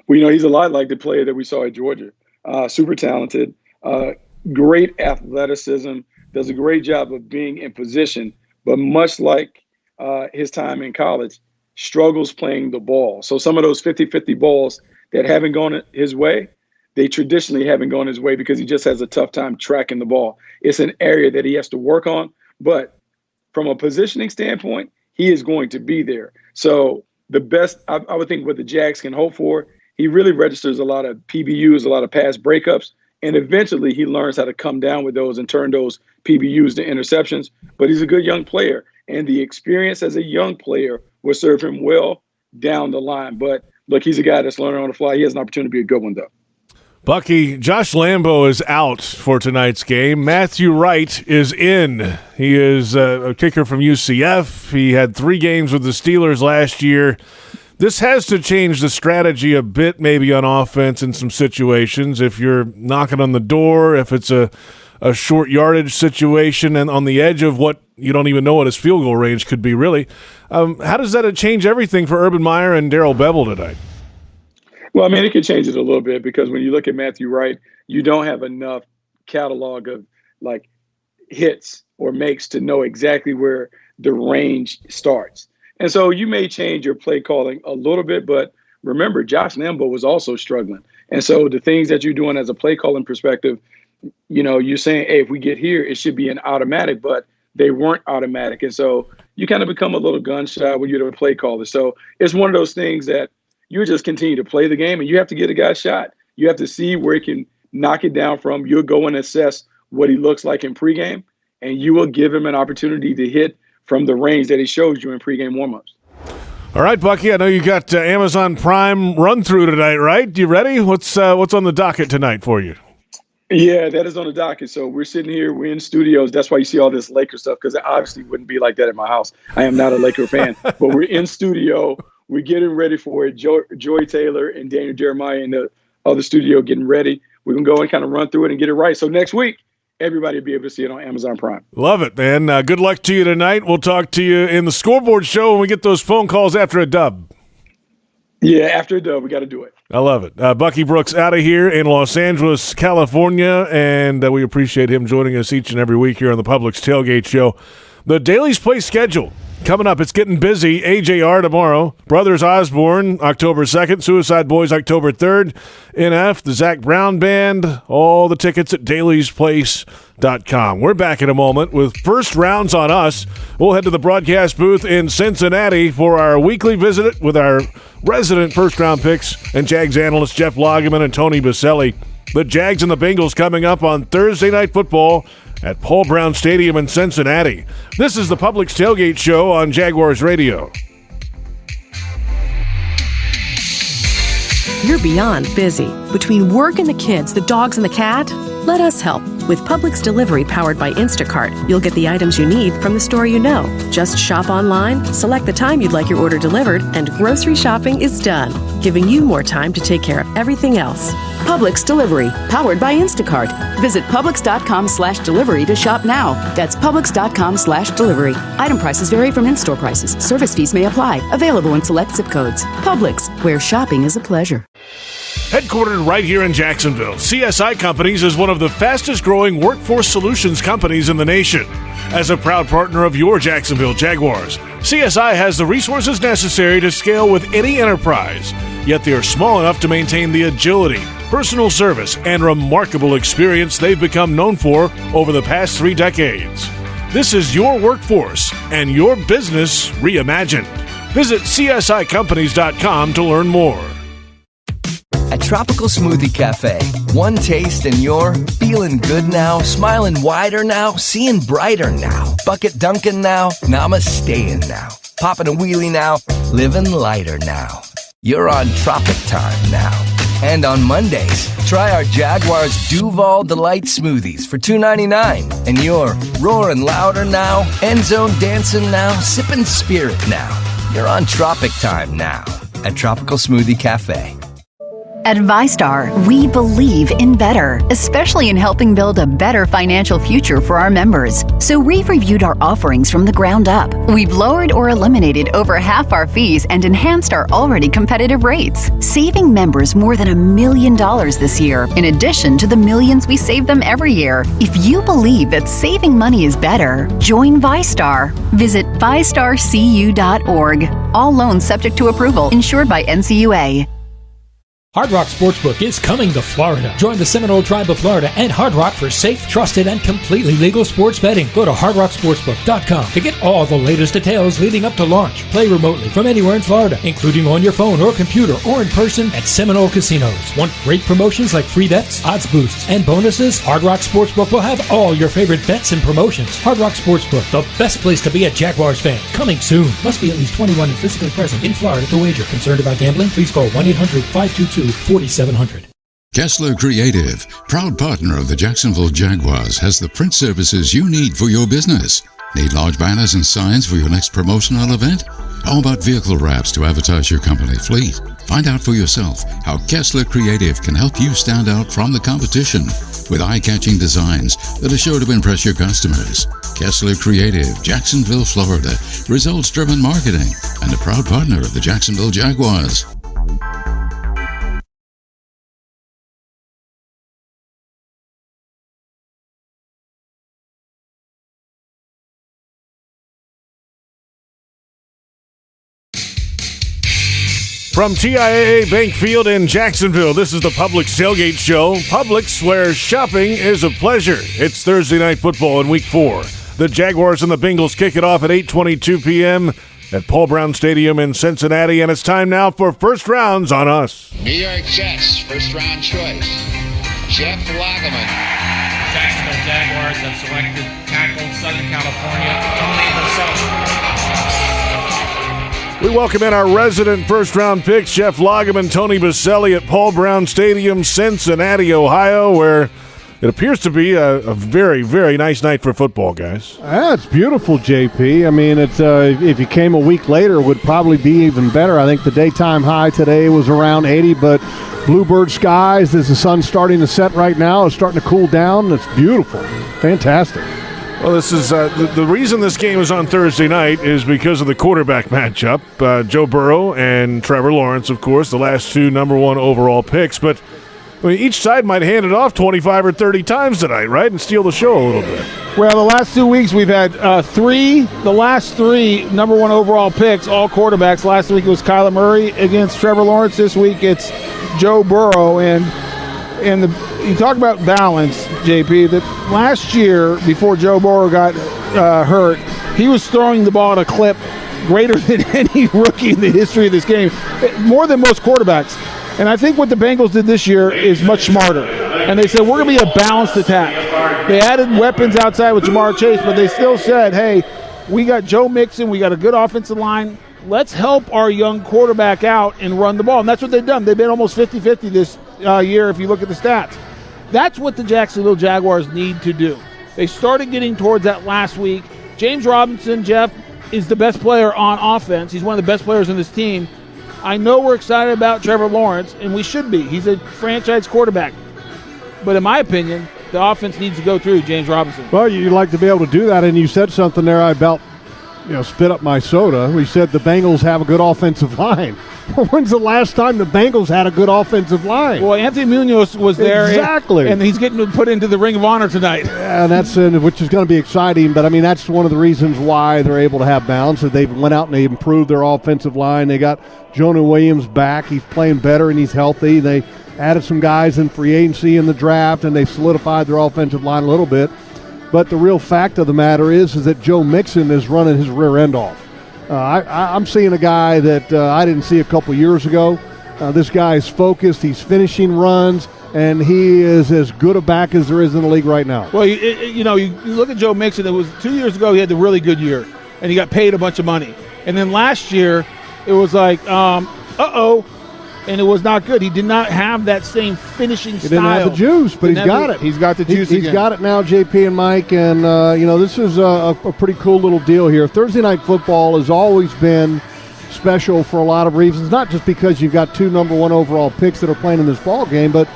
Well, he's a lot like the player that we saw at Georgia. Super talented, great athleticism, does a great job of being in position, but much like his time in college, struggles playing the ball. So some of those 50-50 balls that haven't gone his way, they traditionally haven't gone his way because he just has a tough time tracking the ball. It's an area that he has to work on. But from a positioning standpoint, he is going to be there. So the best, I would think what the Jags can hope for, he really registers a lot of PBUs, a lot of pass breakups, and eventually he learns how to come down with those and turn those PBUs to interceptions. But he's a good young player. And the experience as a young player will serve him well down the line. But look, he's a guy that's learning on the fly. He has an opportunity to be a good one, though. Bucky, Josh Lambo is out for tonight's game. Matthew Wright is in. He is a kicker from UCF. He had 3 games with the Steelers last year. This has to change the strategy a bit, maybe on offense in some situations. If you're knocking on the door, if it's a short yardage situation and on the edge of what you don't even know what his field goal range could be, really. How does that change everything for Urban Meyer and Darrell Bevel tonight? Well, I mean, it could change it a little bit because when you look at Matthew Wright, you don't have enough catalog of like hits or makes to know exactly where the range starts. And so you may change your play calling a little bit, but remember, Josh Lambo was also struggling. And so the things that you're doing as a play calling perspective, you know, you're saying, hey, if we get here, it should be an automatic, but they weren't automatic. And so you kind of become a little gun shy when you're the play caller. So it's one of those things that you just continue to play the game and you have to get a guy shot. You have to see where he can knock it down from. You'll go and assess what he looks like in pregame, and you will give him an opportunity to hit from the range that he shows you in pregame warmups. All right, Bucky, I know you got Amazon Prime run through tonight, right? You ready? What's on the docket tonight for you? Yeah, that is on the docket. So we're sitting here, we're in studios. That's why you see all this Laker stuff, because it obviously wouldn't be like that at my house. I am not a Laker fan, but we're in studio. We're getting ready for it. Joy Taylor and Daniel Jeremiah in the other studio getting ready. We're going to go and kind of run through it and get it right. So next week, everybody will be able to see it on Amazon Prime. Love it, man. Good luck to you tonight. We'll talk to you in the scoreboard show when we get those phone calls after a dub. Yeah, after a dub, we got to do it. I love it. Bucky Brooks out of here in Los Angeles, California, and we appreciate him joining us each and every week here on the Publix Tailgate Show. The Daily's Play schedule coming up. It's getting busy. AJR tomorrow. Brothers Osborne, October 2nd. Suicide Boys, October 3rd. NF, the Zach Brown Band. All the tickets at dailysplace.com. We're back in a moment with first rounds on us. We'll head to the broadcast booth in Cincinnati for our weekly visit with our resident first-round picks and Jags analysts Jeff Lageman and Tony Baselli. The Jags and the Bengals coming up on Thursday Night Football at Paul Brown Stadium in Cincinnati. This is the Publix Tailgate Show on Jaguars Radio. You're beyond busy. Between work and the kids, the dogs and the cat, let us help. With Publix Delivery powered by Instacart, you'll get the items you need from the store you know. Just shop online, select the time you'd like your order delivered, and grocery shopping is done, giving you more time to take care of everything else. Publix Delivery, powered by Instacart. Visit Publix.com/delivery to shop now. That's Publix.com/delivery. Item prices vary from in-store prices. Service fees may apply. Available in select zip codes. Publix, where shopping is a pleasure. Headquartered right here in Jacksonville, CSI Companies is one of the fastest-growing workforce solutions companies in the nation. As a proud partner of your Jacksonville Jaguars, CSI has the resources necessary to scale with any enterprise, yet they are small enough to maintain the agility, personal service, and remarkable experience they've become known for over the past 3 decades. This is your workforce and your business reimagined. Visit CSICompanies.com to learn more. At Tropical Smoothie Cafe, one taste and you're feeling good now, smiling wider now, seeing brighter now, bucket dunking now, namasteing now, popping a wheelie now, living lighter now. You're on Tropic Time now. And on Mondays, try our Jaguars Duval Delight Smoothies for $2.99. And you're roaring louder now, end zone dancing now, sipping spirit now. You're on Tropic Time now at Tropical Smoothie Cafe. At ViStar, we believe in better, especially in helping build a better financial future for our members. So we've reviewed our offerings from the ground up. We've lowered or eliminated over half our fees and enhanced our already competitive rates, saving members more than $1 million this year, in addition to the millions we save them every year. If you believe that saving money is better, join ViStar. Visit ViStarCU.org. All loans subject to approval, insured by NCUA. Hard Rock Sportsbook is coming to Florida. Join the Seminole Tribe of Florida and Hard Rock for safe, trusted, and completely legal sports betting. Go to hardrocksportsbook.com to get all the latest details leading up to launch. Play remotely from anywhere in Florida, including on your phone or computer or in person at Seminole Casinos. Want great promotions like free bets, odds boosts, and bonuses? Hard Rock Sportsbook will have all your favorite bets and promotions. Hard Rock Sportsbook, the best place to be a Jaguars fan. Coming soon. Must be at least 21 and physically present in Florida to wager. Concerned about gambling? Please call 1-800-522-4700. Kessler Creative, proud partner of the Jacksonville Jaguars, has the print services you need for your business. Need large banners and signs for your next promotional event? How about vehicle wraps to advertise your company fleet? Find out for yourself how Kessler Creative can help you stand out from the competition with eye-catching designs that are sure to impress your customers. Kessler Creative, Jacksonville, Florida. Results-driven marketing and a proud partner of the Jacksonville Jaguars. From TIAA Bank Field in Jacksonville, this is the Publix Tailgate Show. Publix, where shopping is a pleasure. It's Thursday Night Football in Week 4. The Jaguars and the Bengals kick it off at 8:22 p.m. at Paul Brown Stadium in Cincinnati, and it's time now for First Rounds on Us. New York Jets, first-round choice, Jeff Lageman. Jacksonville Jaguars have selected tackle Southern California, Tony Baselli. We welcome in our resident first-round picks, Jeff Lageman, Tony Baselli at Paul Brown Stadium, Cincinnati, Ohio, where it appears to be a very, very nice night for football, guys. It's beautiful, JP. I mean, it's if you came a week later, it would probably be even better. I think the daytime high today was around 80, but bluebird skies, as the sun's starting to set right now, it's starting to cool down. It's beautiful. Fantastic. Well, this is the reason this game is on Thursday night is because of the quarterback matchup. Joe Burrow and Trevor Lawrence, of course, the last two number one overall picks. But I mean, each side might hand it off 25 or 30 times tonight, right, and steal the show a little bit. Well, the last 2 weeks we've had the last three number one overall picks, all quarterbacks. Last week it was Kyler Murray against Trevor Lawrence. This week it's Joe Burrow. And you talk about balance, JP, that last year, before Joe Burrow got hurt, he was throwing the ball at a clip greater than any rookie in the history of this game, more than most quarterbacks. And I think what the Bengals did this year is much smarter. And they said, we're going to be a balanced attack. They added weapons outside with Jamar Chase, but they still said, hey, we got Joe Mixon, we got a good offensive line. Let's help our young quarterback out and run the ball. And that's what they've done. They've been almost 50-50 this year if you look at the stats. That's what the Jacksonville Jaguars need to do. They started getting towards that last week. James Robinson, Jeff, is the best player on offense. He's one of the best players in this team. I know we're excited about Trevor Lawrence, and we should be. He's a franchise quarterback. But in my opinion, the offense needs to go through James Robinson. Well, you'd like to be able to do that, and you said something there about, spit up my soda. We said the Bengals have a good offensive line. When's the last time the Bengals had a good offensive line? Well, Anthony Munoz was there. Exactly. And he's getting put into the Ring of Honor tonight. Yeah, and that's which is going to be exciting. But, I mean, that's one of the reasons why they're able to have balance. They went out and they improved their offensive line. They got Jonah Williams back. He's playing better and he's healthy. They added some guys in free agency in the draft, and they solidified their offensive line a little bit. But the real fact of the matter is that Joe Mixon is running his rear end off. I'm seeing a guy that I didn't see a couple years ago. This guy is focused. He's finishing runs, and he is as good a back as there is in the league right now. Well, you look at Joe Mixon. It was 2 years ago he had the really good year, and he got paid a bunch of money. And then last year it was like, and it was not good. He did not have that same finishing style. He didn't have the juice, but he's got it. He's got the juice again. He's got it now, JP and Mike, and, this is a pretty cool little deal here. Thursday Night Football has always been special for a lot of reasons, not just because you've got two number one overall picks that are playing in this ball game, but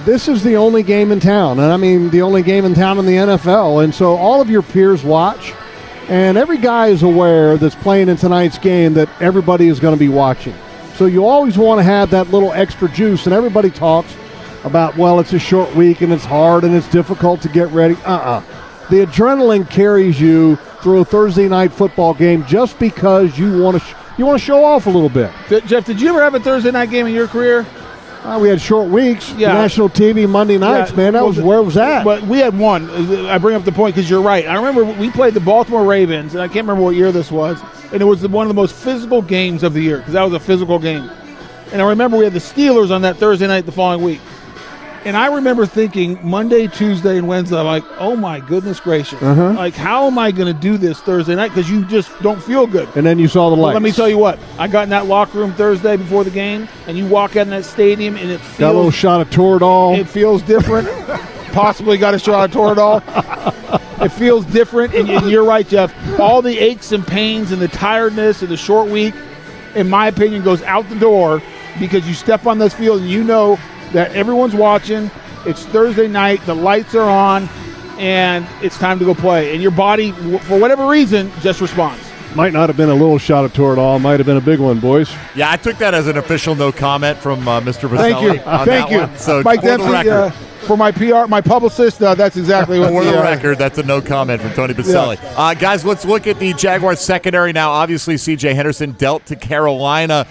this is the only game in town, and I mean the only game in town in the NFL, and so all of your peers watch, and every guy is aware that's playing in tonight's game that everybody is going to be watching. So you always want to have that little extra juice, and everybody talks about, well, it's a short week, and it's hard, and it's difficult to get ready. The adrenaline carries you through a Thursday night football game just because you want to show off a little bit. Jeff, did you ever have a Thursday night game in your career? We had short weeks. Yeah. National TV Monday nights, man. That was where it was at. But we had one. I bring up the point because you're right. I remember we played the Baltimore Ravens, and I can't remember what year this was, and it was one of the most physical games of the year because that was a physical game. And I remember we had the Steelers on that Thursday night the following week. And I remember thinking Monday, Tuesday, and Wednesday, I'm like, oh, my goodness gracious. Like, how am I going to do this Thursday night? Because you just don't feel good. And then you saw the lights. Well, let me tell you what. I got in that locker room Thursday before the game, and you walk out in that stadium, and it feels... Got a little shot of Toradol. It feels different. Possibly got a shot of Toradol. It feels different, and you're right, Jeff. All the aches and pains and the tiredness and the short week, in my opinion, goes out the door because you step on this field and you know that everyone's watching. It's Thursday night, the lights are on, and it's time to go play. And your body, for whatever reason, just responds. Might not have been a little shot of Toradol. Might have been a big one, boys. Yeah, I took that as an official no comment from Mr. Vaselli. Thank you. Thank you. So Mike Dempsey, for my PR, my publicist, that's exactly what. For the record, that's a no comment from Tony Baselli. Yeah. Guys, let's look at the Jaguars secondary now. Obviously, C.J. Henderson dealt to Carolina.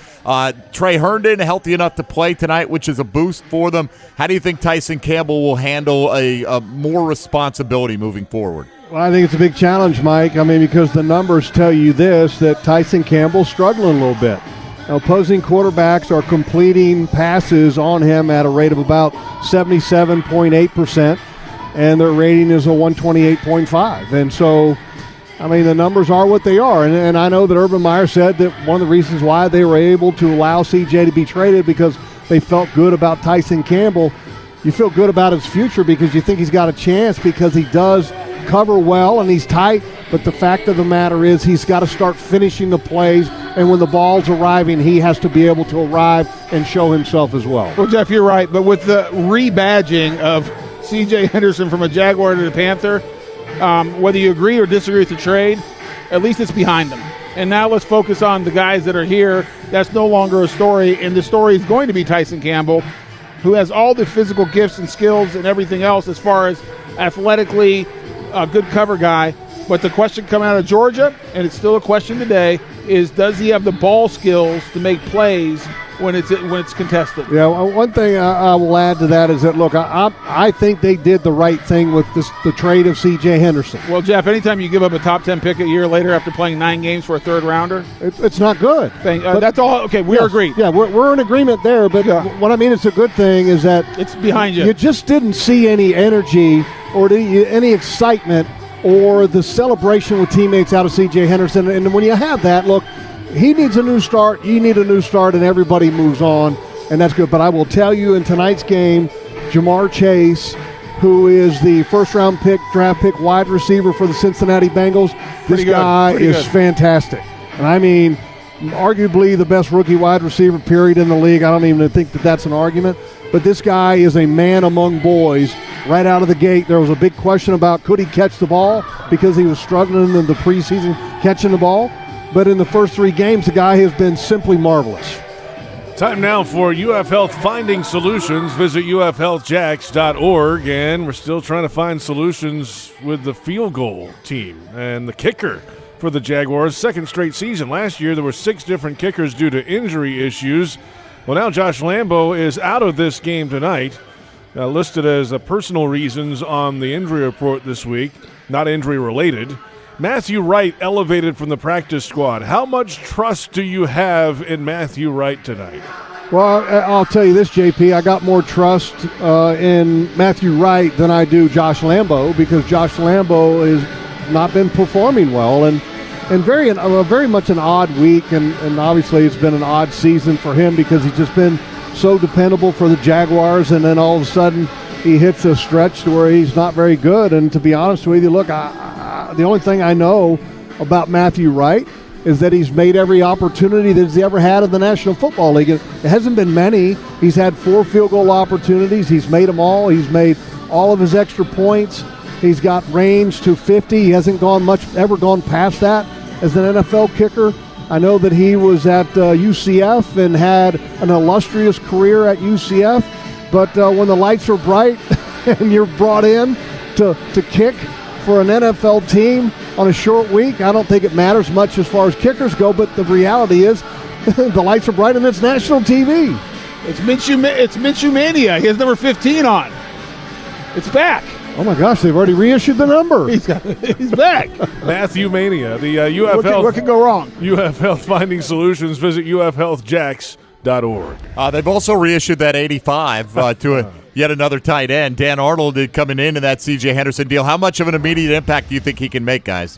Trey Herndon healthy enough to play tonight, which is a boost for them. How do you think Tyson Campbell will handle a more responsibility moving forward? Well, I think it's a big challenge, Mike. I mean, because the numbers tell you this, that Tyson Campbell's struggling a little bit. Now, opposing quarterbacks are completing passes on him at a rate of about 77.8%, and their rating is a 128.5. And so, I mean, the numbers are what they are. And I know that Urban Meyer said that one of the reasons why they were able to allow CJ to be traded because they felt good about Tyson Campbell. You feel good about his future because you think he's got a chance because he does cover well and he's tight, but the fact of the matter is he's got to start finishing the plays, and when the ball's arriving, he has to be able to arrive and show himself as well. Well, Jeff, you're right, but with the rebadging of C.J. Henderson from a Jaguar to a Panther, whether you agree or disagree with the trade, at least it's behind them. And now let's focus on the guys that are here. That's no longer a story, and the story is going to be Tyson Campbell, who has all the physical gifts and skills and everything else as far as athletically a good cover guy. But the question coming out of Georgia, and it's still a question today, is does he have the ball skills to make plays when it's contested? Yeah, one thing I will add to that is that, look, I think they did the right thing with the trade of C.J. Henderson. Well, Jeff, anytime you give up a top 10 pick a year later after playing 9 games for a third rounder, it's not good. That's all. Okay, we're agreed. Yeah, we're in agreement there. But what I mean, it's a good thing is that it's behind you. You just didn't see any energy or any excitement or the celebration with teammates out of C.J. Henderson. And when you have that, look, he needs a new start, you need a new start, and everybody moves on, and that's good. But I will tell you, in tonight's game, Jamar Chase, who is the first-round draft pick wide receiver for the Cincinnati Bengals, this guy is fantastic. And I mean, arguably the best rookie wide receiver, period, in the league. I don't even think that that's an argument. But this guy is a man among boys. Right out of the gate, there was a big question about could he catch the ball because he was struggling in the preseason catching the ball. But in the first 3 games, the guy has been simply marvelous. Time now for UF Health Finding Solutions. Visit ufhealthjacks.org, and we're still trying to find solutions with the field goal team and the kicker for the Jaguars. Second straight season. Last year, there were 6 different kickers due to injury issues. Well, now Josh Lambo is out of this game tonight, listed as personal reasons on the injury report this week, not injury-related. Matthew Wright elevated from the practice squad. How much trust do you have in Matthew Wright tonight? Well, I'll tell you this, JP. I got more trust in Matthew Wright than I do Josh Lambo because Josh Lambo has not been performing well and very much an odd week. And obviously it's been an odd season for him because he's just been so dependable for the Jaguars. And then all of a sudden he hits a stretch to where he's not very good. And to be honest with you, look, the only thing I know about Matthew Wright is that he's made every opportunity that he's ever had in the National Football League. It hasn't been many. He's had 4 field goal opportunities. He's made them all. He's made all of his extra points. He's got range to 50. He hasn't ever gone past that as an NFL kicker. I know that he was at UCF and had an illustrious career at UCF, but when the lights are bright and you're brought in to kick for an NFL team on a short week, I don't think it matters much as far as kickers go, but the reality is the lights are bright and it's national TV. It's Minshew Mania. He has number 15 on. It's back. Oh my gosh, they've already reissued the number. He's back. Matthew Mania. The UF Health. What could go wrong? UF Health Finding Solutions. Visit ufhealthjacks.org. They've also reissued that 85 to yet another tight end. Dan Arnold coming into that C.J. Henderson deal. How much of an immediate impact do you think he can make, guys?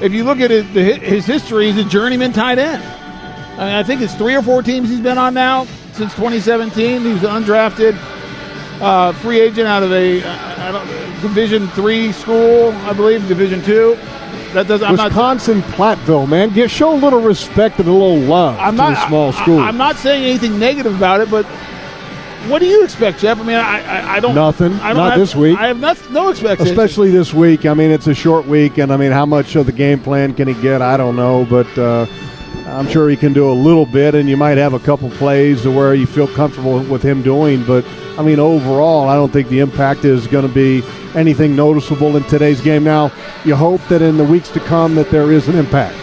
If you look at his history, he's a journeyman tight end. I mean, I think it's 3 or 4 teams he's been on now since 2017. He was an undrafted free agent out of a Division III school, I believe, Division II. Wisconsin Platteville, man. Show a little respect and a little love to a small school. I'm not saying anything negative about it, but what do you expect, Jeff? I mean, I don't. Nothing. Not this week. I have no expectations. Especially this week. I mean, it's a short week, and I mean, how much of the game plan can he get? I don't know, but I'm sure he can do a little bit, and you might have a couple plays to where you feel comfortable with him doing. But I mean, overall, I don't think the impact is going to be anything noticeable in today's game. Now, you hope that in the weeks to come that there is an impact.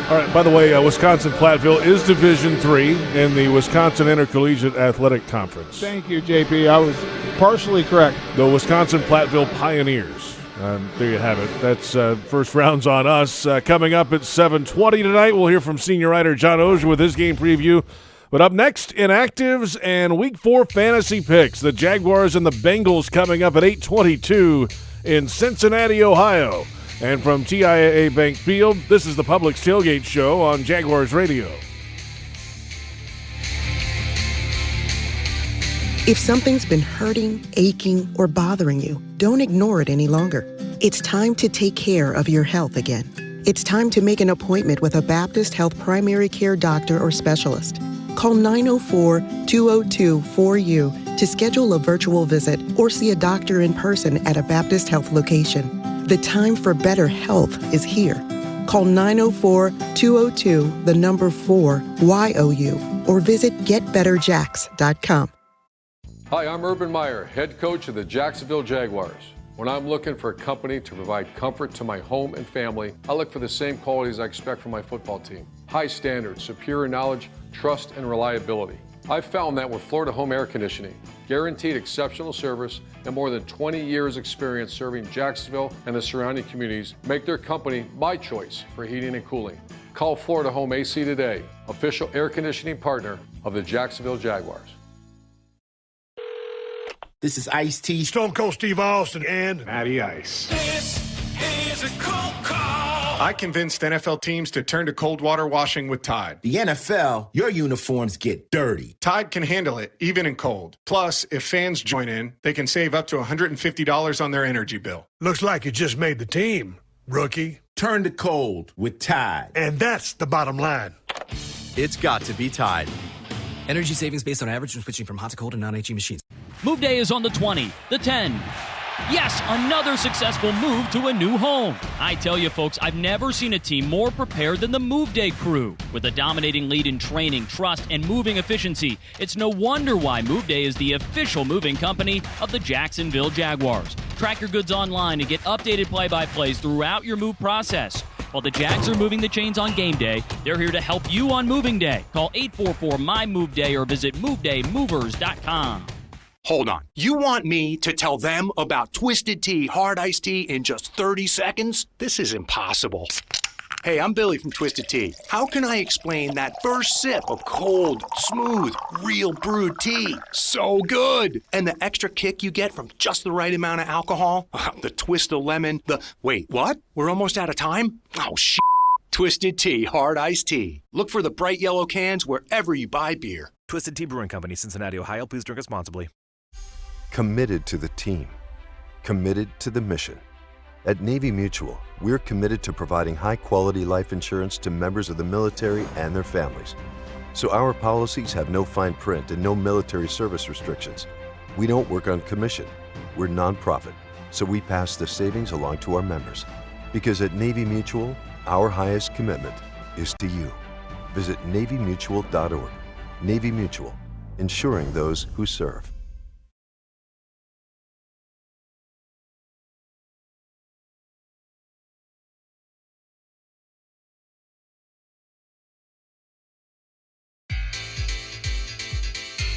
All right, by the way, Wisconsin Platteville is Division III in the Wisconsin Intercollegiate Athletic Conference. Thank you, JP. I was partially correct. The Wisconsin Platteville Pioneers. There you have it. That's first rounds on us. Coming up at 7:20 tonight, we'll hear from senior writer John Ozier with his game preview. But up next, inactives and Week 4 fantasy picks. The Jaguars and the Bengals coming up at 8:22 in Cincinnati, Ohio. And from TIAA Bank Field, this is the Publix Tailgate Show on Jaguars Radio. If something's been hurting, aching, or bothering you, don't ignore it any longer. It's time to take care of your health again. It's time to make an appointment with a Baptist Health primary care doctor or specialist. Call 904-202-4U to schedule a virtual visit or see a doctor in person at a Baptist Health location. The time for better health is here. Call 904-202-4YOU or visit getbetterjacks.com. Hi, I'm Urban Meyer, head coach of the Jacksonville Jaguars. When I'm looking for a company to provide comfort to my home and family, I look for the same qualities I expect from my football team. High standards, superior knowledge, trust, and reliability. I've found that with Florida Home Air Conditioning, guaranteed exceptional service and more than 20 years experience serving Jacksonville and the surrounding communities make their company my choice for heating and cooling. Call Florida Home AC today, official air conditioning partner of the Jacksonville Jaguars. This is Ice-T, Stone Cold Steve Austin, and Matty Ice. This is a cold call. I convinced NFL teams to turn to cold water washing with Tide. The NFL, your uniforms get dirty. Tide can handle it, even in cold. Plus, if fans join in, they can save up to $150 on their energy bill. Looks like you just made the team, rookie. Turn to cold with Tide. And that's the bottom line. It's got to be Tide. Energy savings based on average when switching from hot to cold and non-HE machines. Move day is on the 20, the 10. Yes, another successful move to a new home. I tell you, folks, I've never seen a team more prepared than the Move Day crew. With a dominating lead in training, trust, and moving efficiency, it's no wonder why Move Day is the official moving company of the Jacksonville Jaguars. Track your goods online and get updated play-by-plays throughout your move process. While the Jags are moving the chains on game day, they're here to help you on moving day. Call 844-MY-MOVE-DAY or visit MoveDayMovers.com. Hold on. You want me to tell them about Twisted Tea Hard Iced Tea in just 30 seconds? This is impossible. Hey, I'm Billy from Twisted Tea. How can I explain that first sip of cold, smooth, real brewed tea? So good! And the extra kick you get from just the right amount of alcohol? The twist of lemon, Wait, what? We're almost out of time? Oh, shit. Twisted Tea Hard Iced Tea. Look for the bright yellow cans wherever you buy beer. Twisted Tea Brewing Company, Cincinnati, Ohio. Please drink responsibly. Committed to the team. Committed to the mission. At Navy Mutual, we're committed to providing high-quality life insurance to members of the military and their families. So our policies have no fine print and no military service restrictions. We don't work on commission. We're nonprofit, so we pass the savings along to our members. Because at Navy Mutual, our highest commitment is to you. Visit NavyMutual.org. Navy Mutual, insuring those who serve.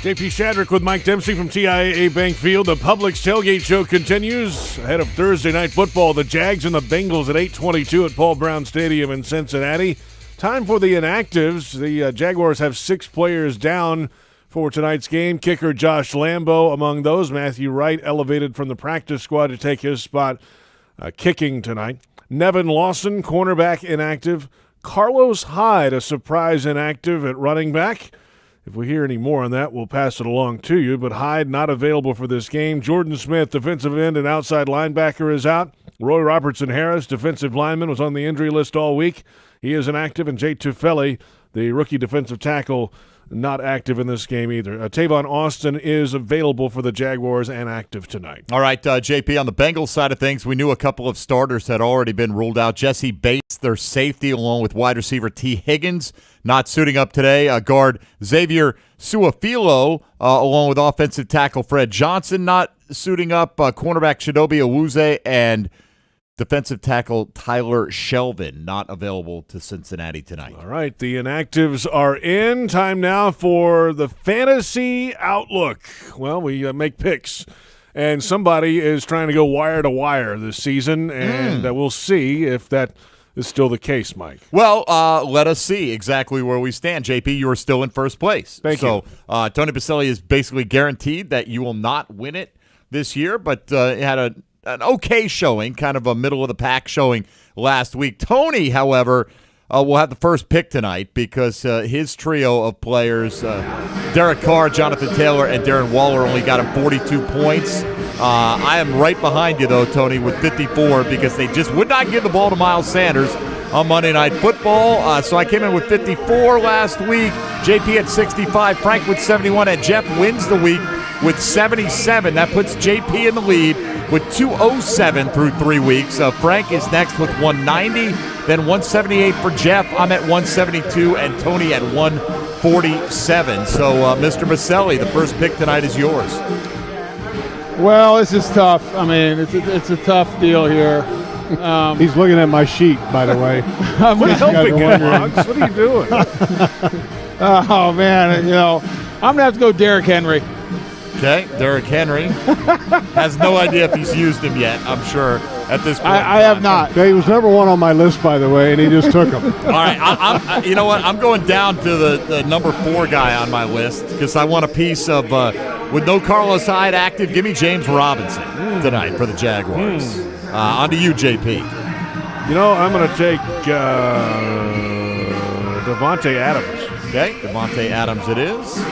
JP Shadrick with Mike Dempsey from TIAA Bank Field. The Publix Tailgate Show continues ahead of Thursday Night Football. The Jags and the Bengals at 8:22 at Paul Brown Stadium in Cincinnati. Time for the inactives. The Jaguars have 6 players down for tonight's game. Kicker Josh Lambo among those. Matthew Wright elevated from the practice squad to take his spot kicking tonight. Nevin Lawson, cornerback, inactive. Carlos Hyde, a surprise inactive at running back. If we hear any more on that, we'll pass it along to you. But Hyde not available for this game. Jordan Smith, defensive end and outside linebacker, is out. Roy Robertson-Harris, defensive lineman, was on the injury list all week. He is inactive. And Jay Tufele, the rookie defensive tackle, not active in this game either. Tavon Austin is available for the Jaguars and active tonight. All right, JP, on the Bengals side of things, we knew a couple of starters had already been ruled out. Jesse Bates, their safety, along with wide receiver T. Higgins, not suiting up today. Guard Xavier Suafilo, along with offensive tackle Fred Johnson, not suiting up. Cornerback Chidobe Awuzie and defensive tackle Tyler Shelvin, not available to Cincinnati tonight. All right, the inactives are in. Time now for the Fantasy Outlook. Well, we make picks, and somebody is trying to go wire to wire this season, and we'll see if that is still the case, Mike. Well, let us see exactly where we stand. JP, you are still in first place. Thank you. So Tony Baselli is basically guaranteed that you will not win it this year, but had an okay showing, kind of a middle-of-the-pack showing last week. Tony, however, will have the first pick tonight because his trio of players, Derek Carr, Jonathan Taylor, and Darren Waller, only got him 42 points. I am right behind you, though, Tony, with 54 because they just would not give the ball to Miles Sanders on Monday Night Football. So I came in with 54 last week. JP at 65, Frank with 71, and Jeff wins the week with 77. That puts JP in the lead with 207 through 3 weeks. Frank is next with 190, then 178 for Jeff. I'm at 172, and Tony at 147. So, Mr. Baselli, the first pick tonight is yours. Well, this is tough. I mean, it's a tough deal here. He's looking at my sheet, by the way. Quit helping him, Roggs. What are you doing? Oh, man, I'm going to have to go Derrick Henry. Okay, Derrick Henry has no idea if he's used him yet, I'm sure, at this point. I have not. Yeah, he was number 1 on my list, by the way, and he just took him. All right, you know what? I'm going down to the number 4 guy on my list because I want a piece of, with no Carlos Hyde active, give me James Robinson tonight for the Jaguars. On to you, JP. I'm going to take Davante Adams. Okay, Davante Adams it is.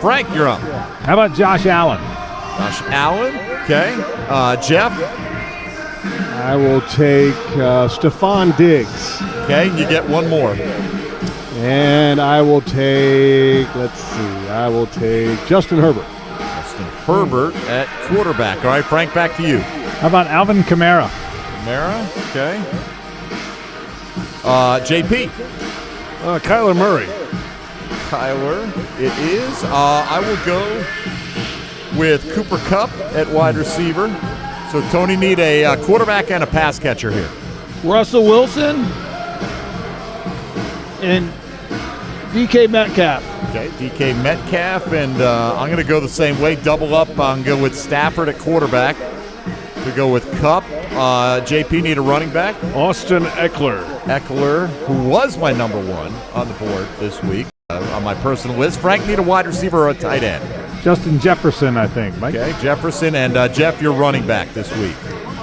Frank, you're up. How about Josh Allen? Josh Allen, okay. Jeff? I will take Stephon Diggs. Okay, you get one more. And I will take, Justin Herbert. Justin Herbert at quarterback. All right, Frank, back to you. How about Alvin Kamara? Kamara, okay. JP? Kyler Murray. Kyler, it is. I will go with Cooper Kupp at wide receiver. So Tony need a quarterback and a pass catcher here. Russell Wilson and DK Metcalf. Okay, DK Metcalf, and I'm going to go the same way. Double up. I'm going to go with Stafford at quarterback to go with Kupp. JP need a running back. Austin Eckler. Eckler, who was my number 1 on the board this week. On my personal list. Frank, need a wide receiver or a tight end? Justin Jefferson, I think, Mike. Okay, Jefferson, and Jeff, your running back this week.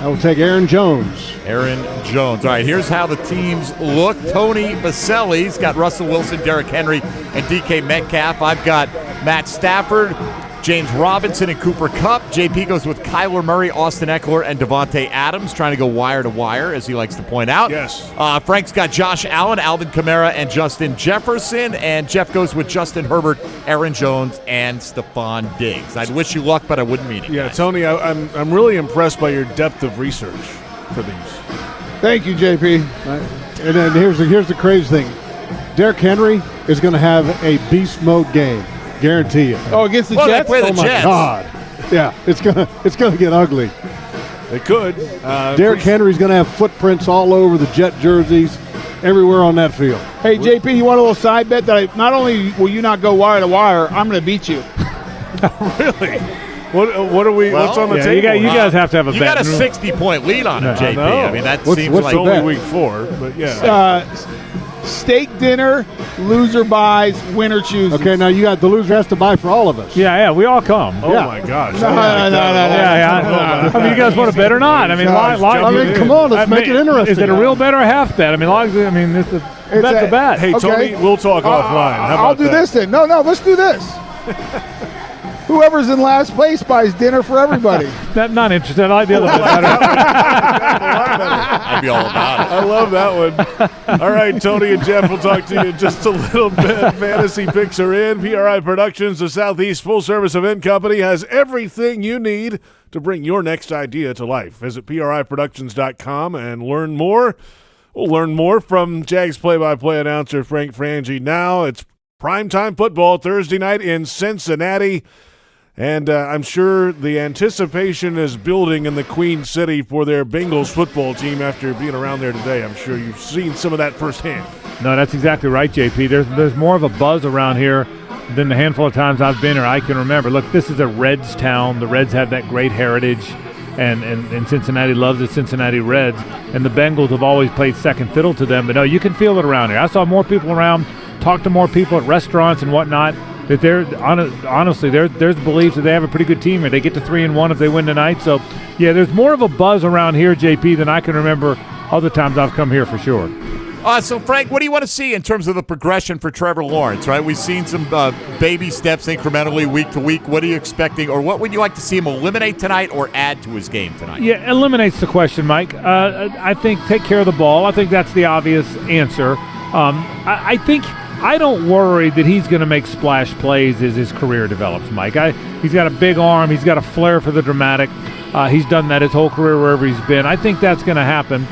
I will take Aaron Jones. Aaron Jones. All right, here's how the teams look. Tony Baselli's got Russell Wilson, Derrick Henry, and DK Metcalf. I've got Matt Stafford, James Robinson, and Cooper Kupp. JP goes with Kyler Murray, Austin Eckler, and Davante Adams, trying to go wire to wire, as he likes to point out. Yes. Frank's got Josh Allen, Alvin Kamara, and Justin Jefferson. And Jeff goes with Justin Herbert, Aaron Jones, and Stephon Diggs. I'd wish you luck, but I wouldn't mean it. Yeah, guys. Tony, I'm really impressed by your depth of research for these. Thank you, JP. And then here's the crazy thing. Derrick Henry is going to have a beast mode game. Guarantee you. Oh, against the Jets? Oh my God! Yeah, it's gonna get ugly. It could. Derrick Henry's gonna have footprints all over the Jet jerseys. everywhere on that field. Hey, JP, you want a little side bet that not only will you not go wire to wire, I'm going to beat you. Really? What are we? What's on the table? You guys have to have a bet. You got a 60-point lead on him, JP. I mean, that seems what's like only week 4, but yeah. Steak dinner, loser buys, winner chooses. Okay, now the loser has to buy for all of us. Yeah, we all come. Oh my gosh! No. I mean, you guys want to bet or not? I mean, come on, let's make it interesting. Is it a real bet or a half bet? I mean, it's a bet's a bet. Hey, Tony, we'll talk offline. How about I'll do this then. No, let's do this. Whoever's in last place buys dinner for everybody. Not interested. I like the other bet better. I'd be all about it. I love that one. All right, Tony and Jeff, we'll talk to you in just a little bit. Fantasy picks are in. PRI Productions, the Southeast full-service event company, has everything you need to bring your next idea to life. Visit PRIProductions.com and learn more. We'll learn more from Jags play-by-play announcer Frank Frangie. Now it's primetime football Thursday night in Cincinnati. And I'm sure the anticipation is building in the Queen City for their Bengals football team after being around there today. I'm sure you've seen some of that firsthand. No, that's exactly right, JP. There's more of a buzz around here than the handful of times I've been or I can remember. Look, this is a Reds town. The Reds have that great heritage, and Cincinnati loves the Cincinnati Reds. And the Bengals have always played second fiddle to them. But, no, you can feel it around here. I saw more people around, talked to more people at restaurants and whatnot. That honestly, there's beliefs that they have a pretty good team here. They get to 3-1 if they win tonight. So, yeah, there's more of a buzz around here, JP, than I can remember other times I've come here for sure. So, Frank, what do you want to see in terms of the progression for Trevor Lawrence, right? We've seen some baby steps incrementally week to week. What are you expecting, or what would you like to see him eliminate tonight or add to his game tonight? Yeah, eliminates the question, Mike. I think take care of the ball. I think that's the obvious answer. I don't worry that he's going to make splash plays as his career develops, Mike. He's got a big arm. He's got a flair for the dramatic. He's done that his whole career wherever he's been. I think that's going to happen.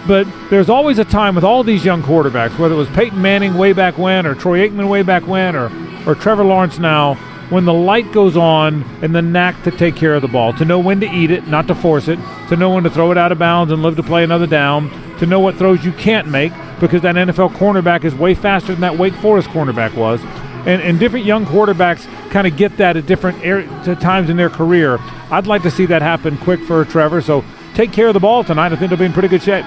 But there's always a time with all these young quarterbacks, whether it was Peyton Manning way back when or Troy Aikman way back when or Trevor Lawrence now, when the light goes on and the knack to take care of the ball, to know when to eat it, not to force it, to know when to throw it out of bounds and live to play another down, to know what throws you can't make because that NFL cornerback is way faster than that Wake Forest cornerback was. And different young quarterbacks kind of get that at different times in their career. I'd like to see that happen quick for Trevor. So take care of the ball tonight. I think they'll be in pretty good shape.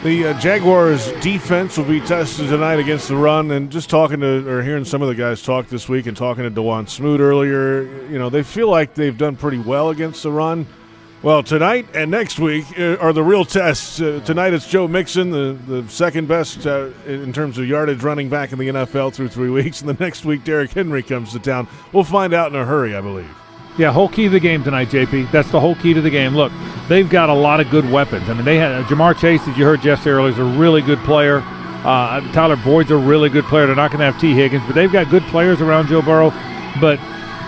The Jaguars' defense will be tested tonight against the run, and just hearing some of the guys talk this week and talking to Dawuane Smoot earlier, they feel like they've done pretty well against the run. Well, tonight and next week are the real tests. Tonight it's Joe Mixon, the second best in terms of yardage running back in the NFL through 3 weeks, and the next week Derrick Henry comes to town. We'll find out in a hurry, I believe. Yeah, whole key to the game tonight, JP. That's the whole key to the game. Look, they've got a lot of good weapons. I mean, they had Jamar Chase, as you heard Jeff say earlier, is a really good player. Tyler Boyd's a really good player. They're not going to have T. Higgins, but they've got good players around Joe Burrow. But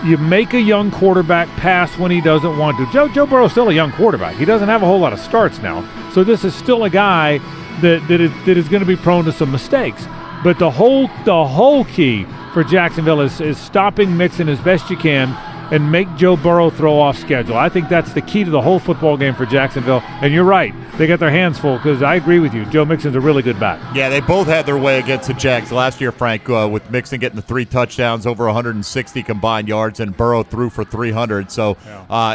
you make a young quarterback pass when he doesn't want to. Joe Burrow's still a young quarterback. He doesn't have a whole lot of starts now. So this is still a guy that is going to be prone to some mistakes. But the whole key for Jacksonville is stopping Mixon as best you can and make Joe Burrow throw off schedule. I think that's the key to the whole football game for Jacksonville. And you're right. They got their hands full because I agree with you. Joe Mixon's a really good back. Yeah, they both had their way against the Jags last year, Frank, with Mixon getting the 3 touchdowns, over 160 combined yards, and Burrow threw for 300. So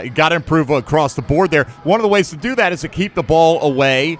you got to improve across the board there. One of the ways to do that is to keep the ball away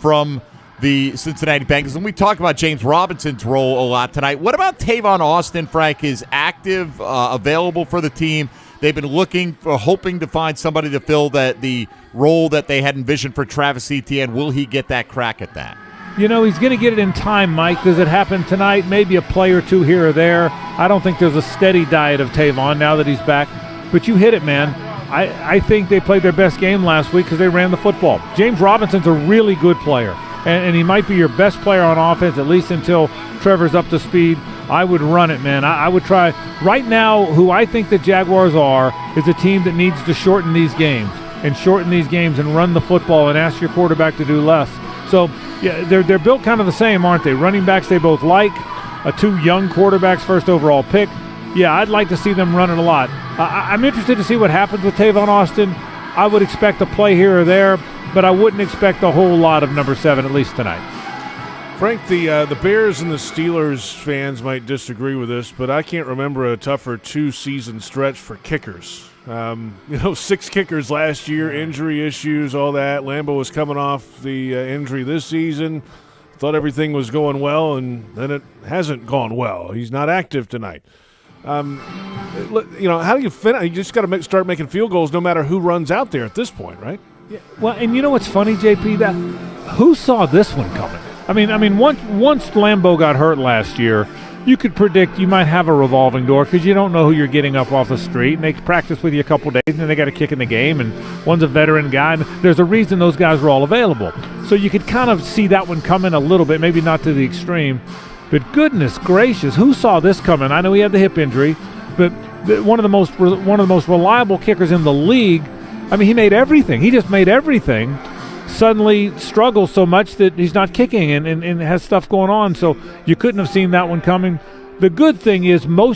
from the Cincinnati Bengals. And we talked about James Robinson's role a lot tonight. What about Tavon Austin, Frank? Is active, available for the team? They've been hoping to find somebody to fill the role that they had envisioned for Travis Etienne. Will he get that crack at that? He's going to get it in time, Mike. Does it happen tonight? Maybe a play or two here or there. I don't think there's a steady diet of Tavon now that he's back. But you hit it, man. I think they played their best game last week because they ran the football. James Robinson's a really good player. And he might be your best player on offense, at least until Trevor's up to speed. I would run it, man. I would try. Right now, who I think the Jaguars are is a team that needs to shorten these games and run the football and ask your quarterback to do less. So, yeah, they're built kind of the same, aren't they? Running backs they both like. 2 young quarterbacks, first overall pick. Yeah, I'd like to see them running a lot. I'm interested to see what happens with Tavon Austin. I would expect a play here or there, but I wouldn't expect a whole lot of number 7, at least tonight. Frank, the Bears and the Steelers fans might disagree with this, but I can't remember a tougher two-season stretch for kickers. 6 kickers last year, injury issues, all that. Lambeau was coming off the injury this season. Thought everything was going well, and then it hasn't gone well. He's not active tonight. How do you finish? You just got to start making field goals no matter who runs out there at this point, right? Yeah. Well, and you know what's funny, JP? That who saw this one coming? I mean, once Lambeau got hurt last year, you could predict you might have a revolving door because you don't know who you're getting up off the street, and they practice with you a couple days, and then they got a kick in the game, and one's a veteran guy, and there's a reason those guys were all available. So you could kind of see that one coming a little bit, maybe not to the extreme, but goodness gracious, who saw this coming? I know he had the hip injury, but one of the most reliable kickers in the league. I mean, he made everything. He just made everything. Suddenly struggles so much that he's not kicking and has stuff going on. So you couldn't have seen that one coming. The good thing is more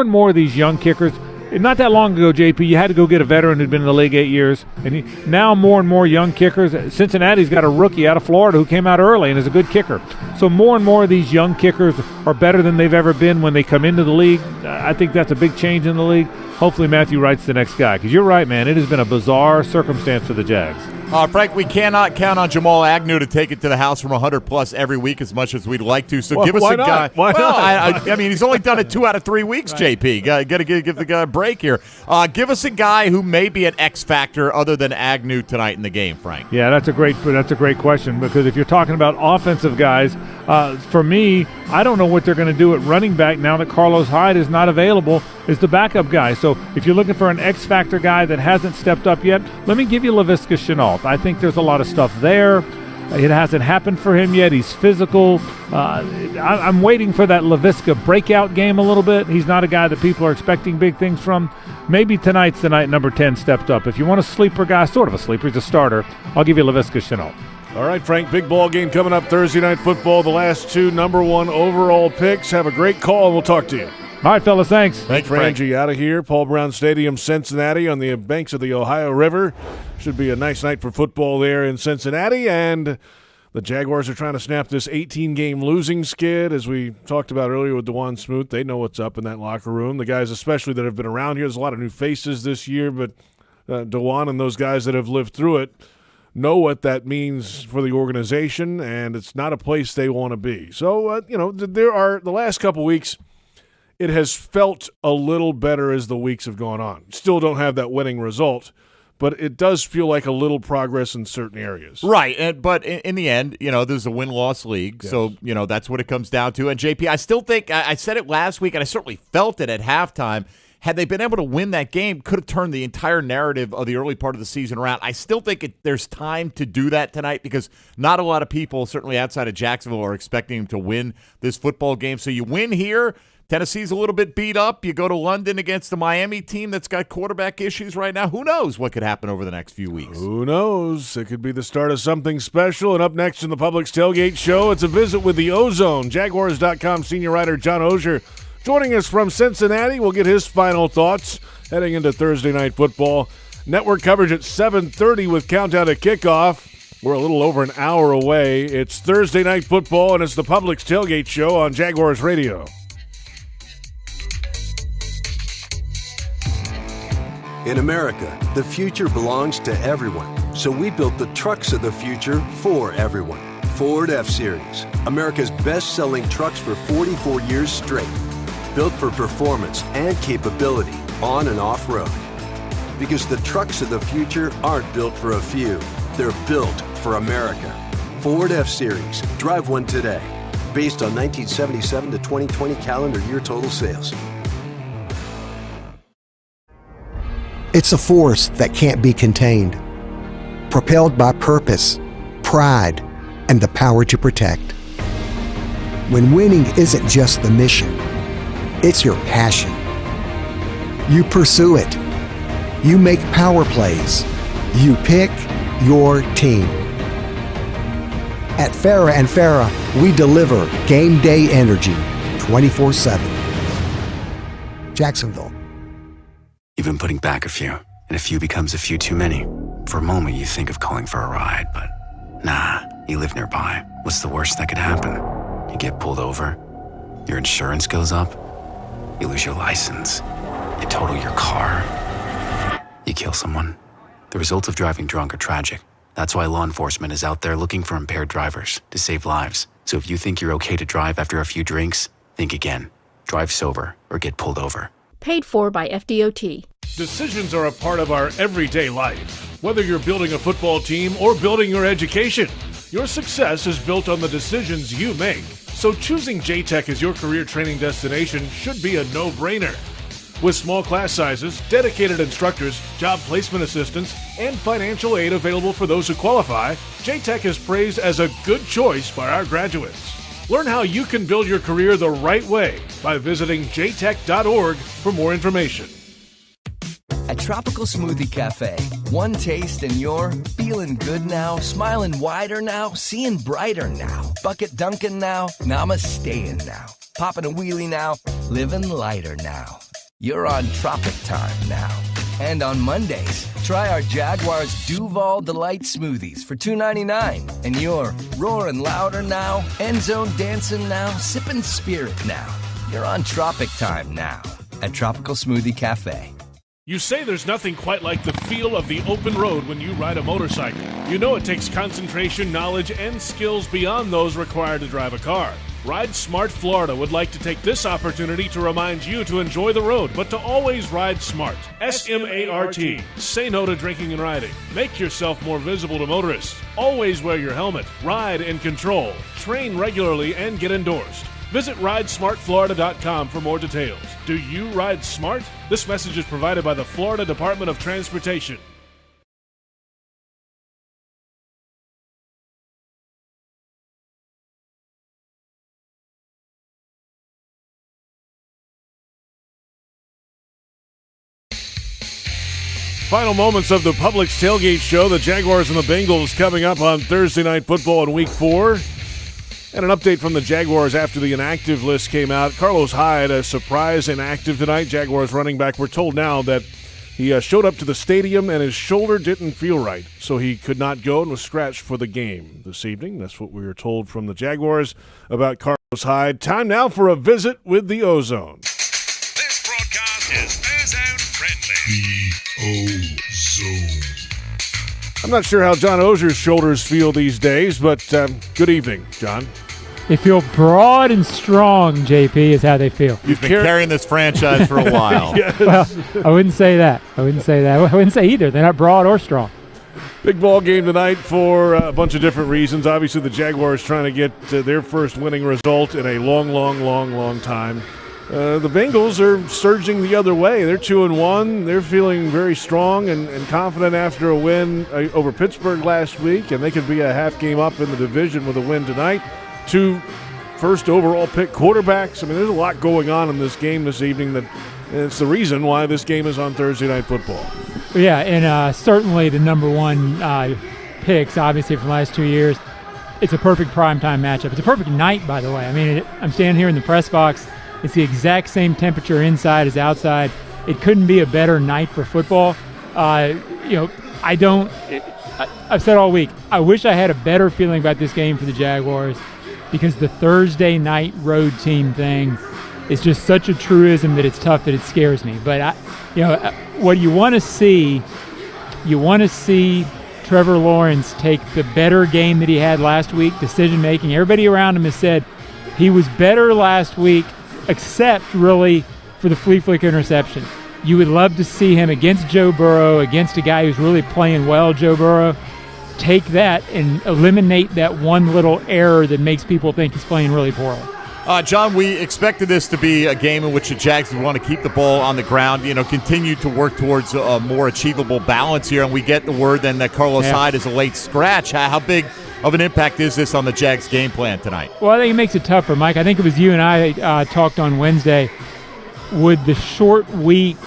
and more of these young kickers, not that long ago, JP, you had to go get a veteran who'd been in the league 8 years. And now more and more young kickers. Cincinnati's got a rookie out of Florida who came out early and is a good kicker. So more and more of these young kickers are better than they've ever been when they come into the league. I think that's a big change in the league. Hopefully Matthew Wright's the next guy, because you're right, man. It has been a bizarre circumstance for the Jags. Frank, we cannot count on Jamal Agnew to take it to the house from 100-plus every week as much as we'd like to. So give us a guy. Why not? I mean, he's only done it 2 out of 3 weeks, right. JP. Got to give the guy a break here. Give us a guy who may be an X factor other than Agnew tonight in the game, Frank. Yeah, that's a great question, because if you're talking about offensive guys, for me, I don't know what they're going to do at running back now that Carlos Hyde is not available as the backup guy. So if you're looking for an X factor guy that hasn't stepped up yet, let me give you Laviska Shenault. I think there's a lot of stuff there. It hasn't happened for him yet. He's physical. I'm waiting for that Laviska breakout game a little bit. He's not a guy that people are expecting big things from. Maybe tonight's the night number 10 stepped up. If you want a sleeper guy, sort of a sleeper, he's a starter, I'll give you Laviska Shenault. All right, Frank, big ball game coming up Thursday Night Football. The last 2 number 1 overall picks. Have a great call, and we'll talk to you. All right, fellas, thanks. Thanks, Frangie. Out of here, Paul Brown Stadium, Cincinnati, on the banks of the Ohio River. Should be a nice night for football there in Cincinnati, and the Jaguars are trying to snap this 18-game losing skid. As we talked about earlier with Dawuane Smoot, they know what's up in that locker room. The guys especially that have been around here, there's a lot of new faces this year, but Dawuane and those guys that have lived through it know what that means for the organization, and it's not a place they want to be. So, there are the last couple weeks, it has felt a little better as the weeks have gone on. Still don't have that winning result, but it does feel like a little progress in certain areas. Right, but in the end, there's a win-loss league, yes. So, that's what it comes down to. And, JP, I still think, I said it last week, and I certainly felt it at halftime, had they been able to win that game, could have turned the entire narrative of the early part of the season around. I still think there's time to do that tonight, because not a lot of people, certainly outside of Jacksonville, are expecting to win this football game. So you win here. Tennessee's a little bit beat up. You go to London against the Miami team that's got quarterback issues right now. Who knows what could happen over the next few weeks? Who knows? It could be the start of something special. And up next in the Publix Tailgate Show, it's a visit with the Ozone. Jaguars.com senior writer John Oehser joining us from Cincinnati. We'll get his final thoughts heading into Thursday Night Football. Network coverage at 7:30 with countdown to kickoff. We're a little over an hour away. It's Thursday Night Football, and it's the Publix Tailgate Show on Jaguars Radio. In America, the future belongs to everyone. So we built the trucks of the future for everyone. Ford F-Series, America's best-selling trucks for 44 years straight. Built for performance and capability on and off-road. Because the trucks of the future aren't built for a few. They're built for America. Ford F-Series. Drive one today. Based on 1977 to 2020 calendar year total sales. It's a force that can't be contained. Propelled by purpose, pride, and the power to protect. When winning isn't just the mission, it's your passion. You pursue it. You make power plays. You pick your team. At Farrah & Farrah, we deliver game day energy 24/7. Jacksonville. You've been putting back a few, and a few becomes a few too many. For a moment, you think of calling for a ride, but nah. You live nearby. What's the worst that could happen? You get pulled over, your insurance goes up, you lose your license, you total your car, you kill someone. The results of driving drunk are tragic. That's why law enforcement is out there looking for impaired drivers to save lives. So if you think you're okay to drive after a few drinks, think again. Drive sober or get pulled over. Paid for by FDOT. Decisions are a part of our everyday life. Whether you're building a football team or building your education, your success is built on the decisions you make. So choosing J-Tech as your career training destination should be a no-brainer. With small class sizes, dedicated instructors, job placement assistance, and financial aid available for those who qualify, J-Tech is praised as a good choice by our graduates. Learn how you can build your career the right way by visiting jtech.org for more information. At Tropical Smoothie Cafe, one taste and you're feeling good now, smiling wider now, seeing brighter now, bucket dunking now, namasteing now, popping a wheelie now, living lighter now. You're on Tropic Time now. And on Mondays, try our Jaguars Duval Delight Smoothies for $2.99. And you're roaring louder now, end zone dancing now, sipping spirit now. You're on Tropic Time now at Tropical Smoothie Cafe. You say there's nothing quite like the feel of the open road when you ride a motorcycle. You know it takes concentration, knowledge, and skills beyond those required to drive a car. Ride Smart Florida would like to take this opportunity to remind you to enjoy the road, but to always ride smart. S-M-A-R-T. Say no to drinking and riding. Make yourself more visible to motorists. Always wear your helmet. Ride in control. Train regularly and get endorsed. Visit RideSmartFlorida.com for more details. Do you ride smart? This message is provided by the Florida Department of Transportation. Final moments of the Publix Tailgate show. The Jaguars and the Bengals coming up on Thursday Night Football in Week 4. And an update from the Jaguars after the inactive list came out. Carlos Hyde, a surprise inactive tonight. Jaguars running back. We're told now that he showed up to the stadium and his shoulder didn't feel right, so he could not go and was scratched for the game this evening. That's what we were told from the Jaguars about Carlos Hyde. Time now for a visit with the Ozone. This broadcast is Ozone friendly. The Ozone. I'm not sure how John Ozier's shoulders feel these days, but good evening, John. They feel broad and strong, JP, is how they feel. You've been carrying this franchise for a while. Yes. Well, I wouldn't say that. I wouldn't say either. They're not broad or strong. Big ball game tonight for a bunch of different reasons. Obviously, the Jaguars trying to get their first winning result in a long time. The Bengals are surging the other way. They're 2-1. They're feeling very strong and confident after a win over Pittsburgh last week, and they could be a half game up in the division with a win tonight. 2 first overall pick quarterbacks. I mean, there's a lot going on in this game this evening. And it's the reason why this game is on Thursday Night Football. Yeah, and certainly the number one picks, obviously, from the last 2 years. It's a perfect primetime matchup. It's a perfect night, by the way. I mean, I'm standing here in the press box. It's the exact same temperature inside as outside. It couldn't be a better night for football. I've said all week, I wish I had a better feeling about this game for the Jaguars because the Thursday night road team thing is just such a truism that it's tough that it scares me. But, what you want to see Trevor Lawrence take the better game that he had last week, decision-making. Everybody around him has said he was better last week, except really for the flea flicker interception. You would love to see him against Joe Burrow, against a guy who's really playing well, Joe Burrow, take that and eliminate that one little error that makes people think he's playing really poorly. John, we expected this to be a game in which the Jags would want to keep the ball on the ground, continue to work towards a more achievable balance here, and we get the word then that Carlos Hyde is a late scratch. How big of an impact is this on the Jags' game plan tonight? Well, I think it makes it tougher, Mike. I think it was you and I talked on Wednesday. Would the short week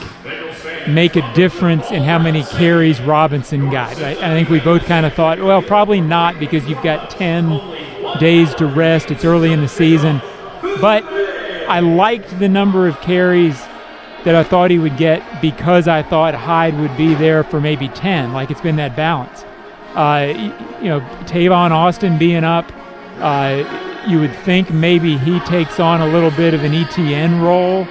make a difference in how many carries Robinson got? I think we both kind of thought, well, probably not because you've got 10 days to rest. It's early in the season. But I liked the number of carries that I thought he would get because I thought Hyde would be there for maybe 10, like it's been that balance. Tavon Austin being up, you would think maybe he takes on a little bit of an ETN role.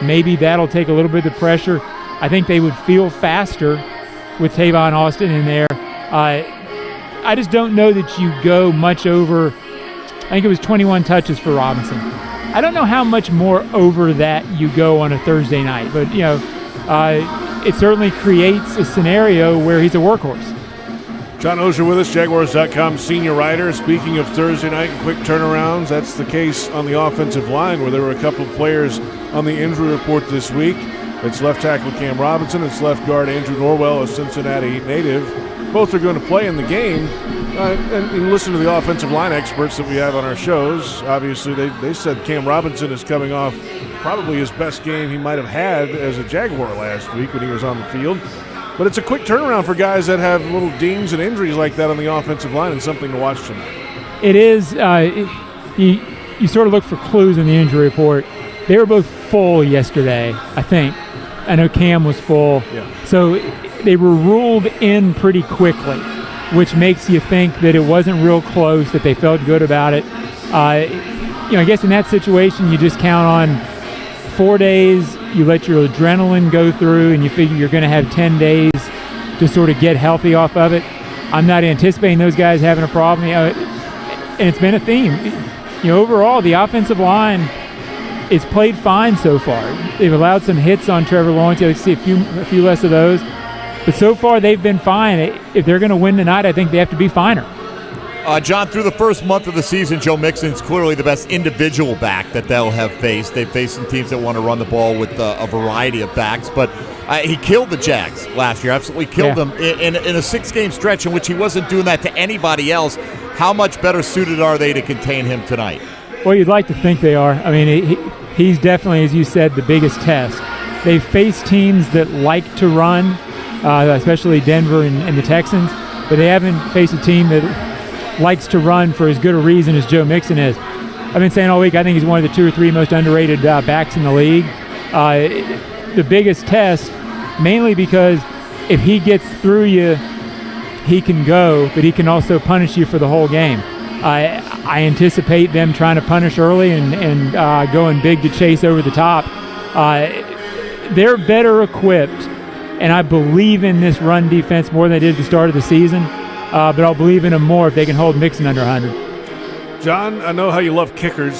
Maybe that'll take a little bit of the pressure. I think they would feel faster with Tavon Austin in there. I just don't know that you go much over. I think it was 21 touches for Robinson. I don't know how much more over that you go on a Thursday night, but it certainly creates a scenario where he's a workhorse. John Oehser with us, Jaguars.com senior writer. Speaking of Thursday night and quick turnarounds, that's the case on the offensive line where there were a couple of players on the injury report this week. It's left tackle Cam Robinson. It's left guard Andrew Norwell, a Cincinnati native. Both are going to play in the game. And you listen to the offensive line experts that we have on our shows. Obviously, they said Cam Robinson is coming off probably his best game he might have had as a Jaguar last week when he was on the field. But it's a quick turnaround for guys that have little dings and injuries like that on the offensive line, and something to watch tonight. It is. You sort of look for clues in the injury report. They were both full yesterday, I think. I know Cam was full. Yeah. So they were ruled in pretty quickly, which makes you think that it wasn't real close, that they felt good about it. I guess in that situation, you just count on 4 days, you let your adrenaline go through, and you figure you're going to have 10 days to sort of get healthy off of it. I'm not anticipating those guys having a problem. And it's been a theme. Overall, the offensive line is played fine so far. They've allowed some hits on Trevor Lawrence. You'll see a few less of those. But so far, they've been fine. If they're going to win tonight, I think they have to be finer. John, through the first month of the season, Joe Mixon's clearly the best individual back that they'll have faced. They've faced some teams that want to run the ball with a variety of backs, but he killed the Jags last year, absolutely killed them in a 6-game stretch in which he wasn't doing that to anybody else. How much better suited are they to contain him tonight? Well, you'd like to think they are. I mean, he's definitely, as you said, the biggest test. They've faced teams that like to run, especially Denver and the Texans, but they haven't faced a team that likes to run for as good a reason as Joe Mixon is. I've been saying all week, I think he's one of the 2 or 3 most underrated backs in the league. The biggest test, mainly because if he gets through you, he can go, but he can also punish you for the whole game. I anticipate them trying to punish early and going big to chase over the top. They're better equipped, and I believe in this run defense more than I did at the start of the season. But I'll believe in them more if they can hold Mixon under 100. John, I know how you love kickers.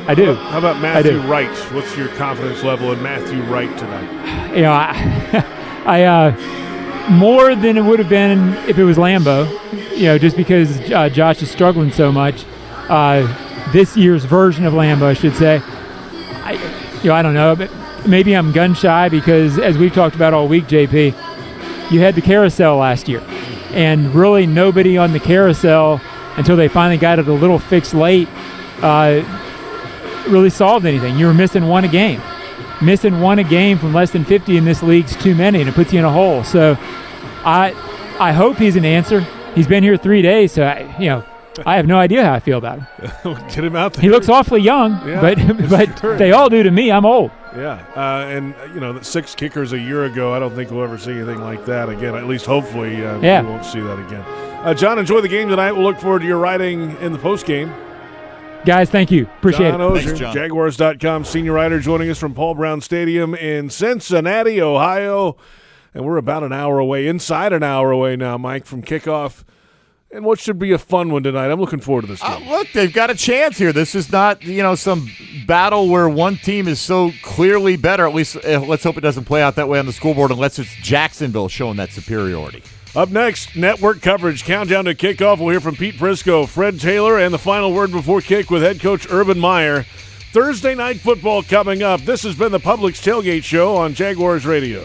I do. How about Matthew Wright? What's your confidence level in Matthew Wright tonight? I more than it would have been if it was Lambeau. Just because Josh is struggling so much. This year's version of Lambeau, I should say. I don't know, but maybe I'm gun shy because, as we've talked about all week, JP, you had the carousel last year. And really nobody on the carousel, until they finally got it a little fixed late, really solved anything. You were missing one a game. Missing one a game from less than 50 in this league's too many, and it puts you in a hole. So I hope he's an answer. He's been here 3 days, so I have no idea how I feel about him. Get him out there. He looks awfully young, yeah, but they all do to me. I'm old. Yeah, and 6 kickers a year ago, I don't think we'll ever see anything like that again. At least hopefully we won't see that again. John, enjoy the game tonight. We'll look forward to your writing in the postgame. Guys, thank you. Appreciate John it. Oehser, Thanks, John. Jaguars.com senior writer, joining us from Paul Brown Stadium in Cincinnati, Ohio. And we're about inside an hour away now, Mike, from kickoff. And what should be a fun one tonight. I'm looking forward to this game. Look, they've got a chance here. This is not, some battle where one team is so clearly better. At least let's hope it doesn't play out that way on the scoreboard unless it's Jacksonville showing that superiority. Up next, network coverage. Countdown to kickoff. We'll hear from Pete Prisco, Fred Taylor, and the final word before kick with head coach Urban Meyer. Thursday night football coming up. This has been the Publix Tailgate Show on Jaguars Radio.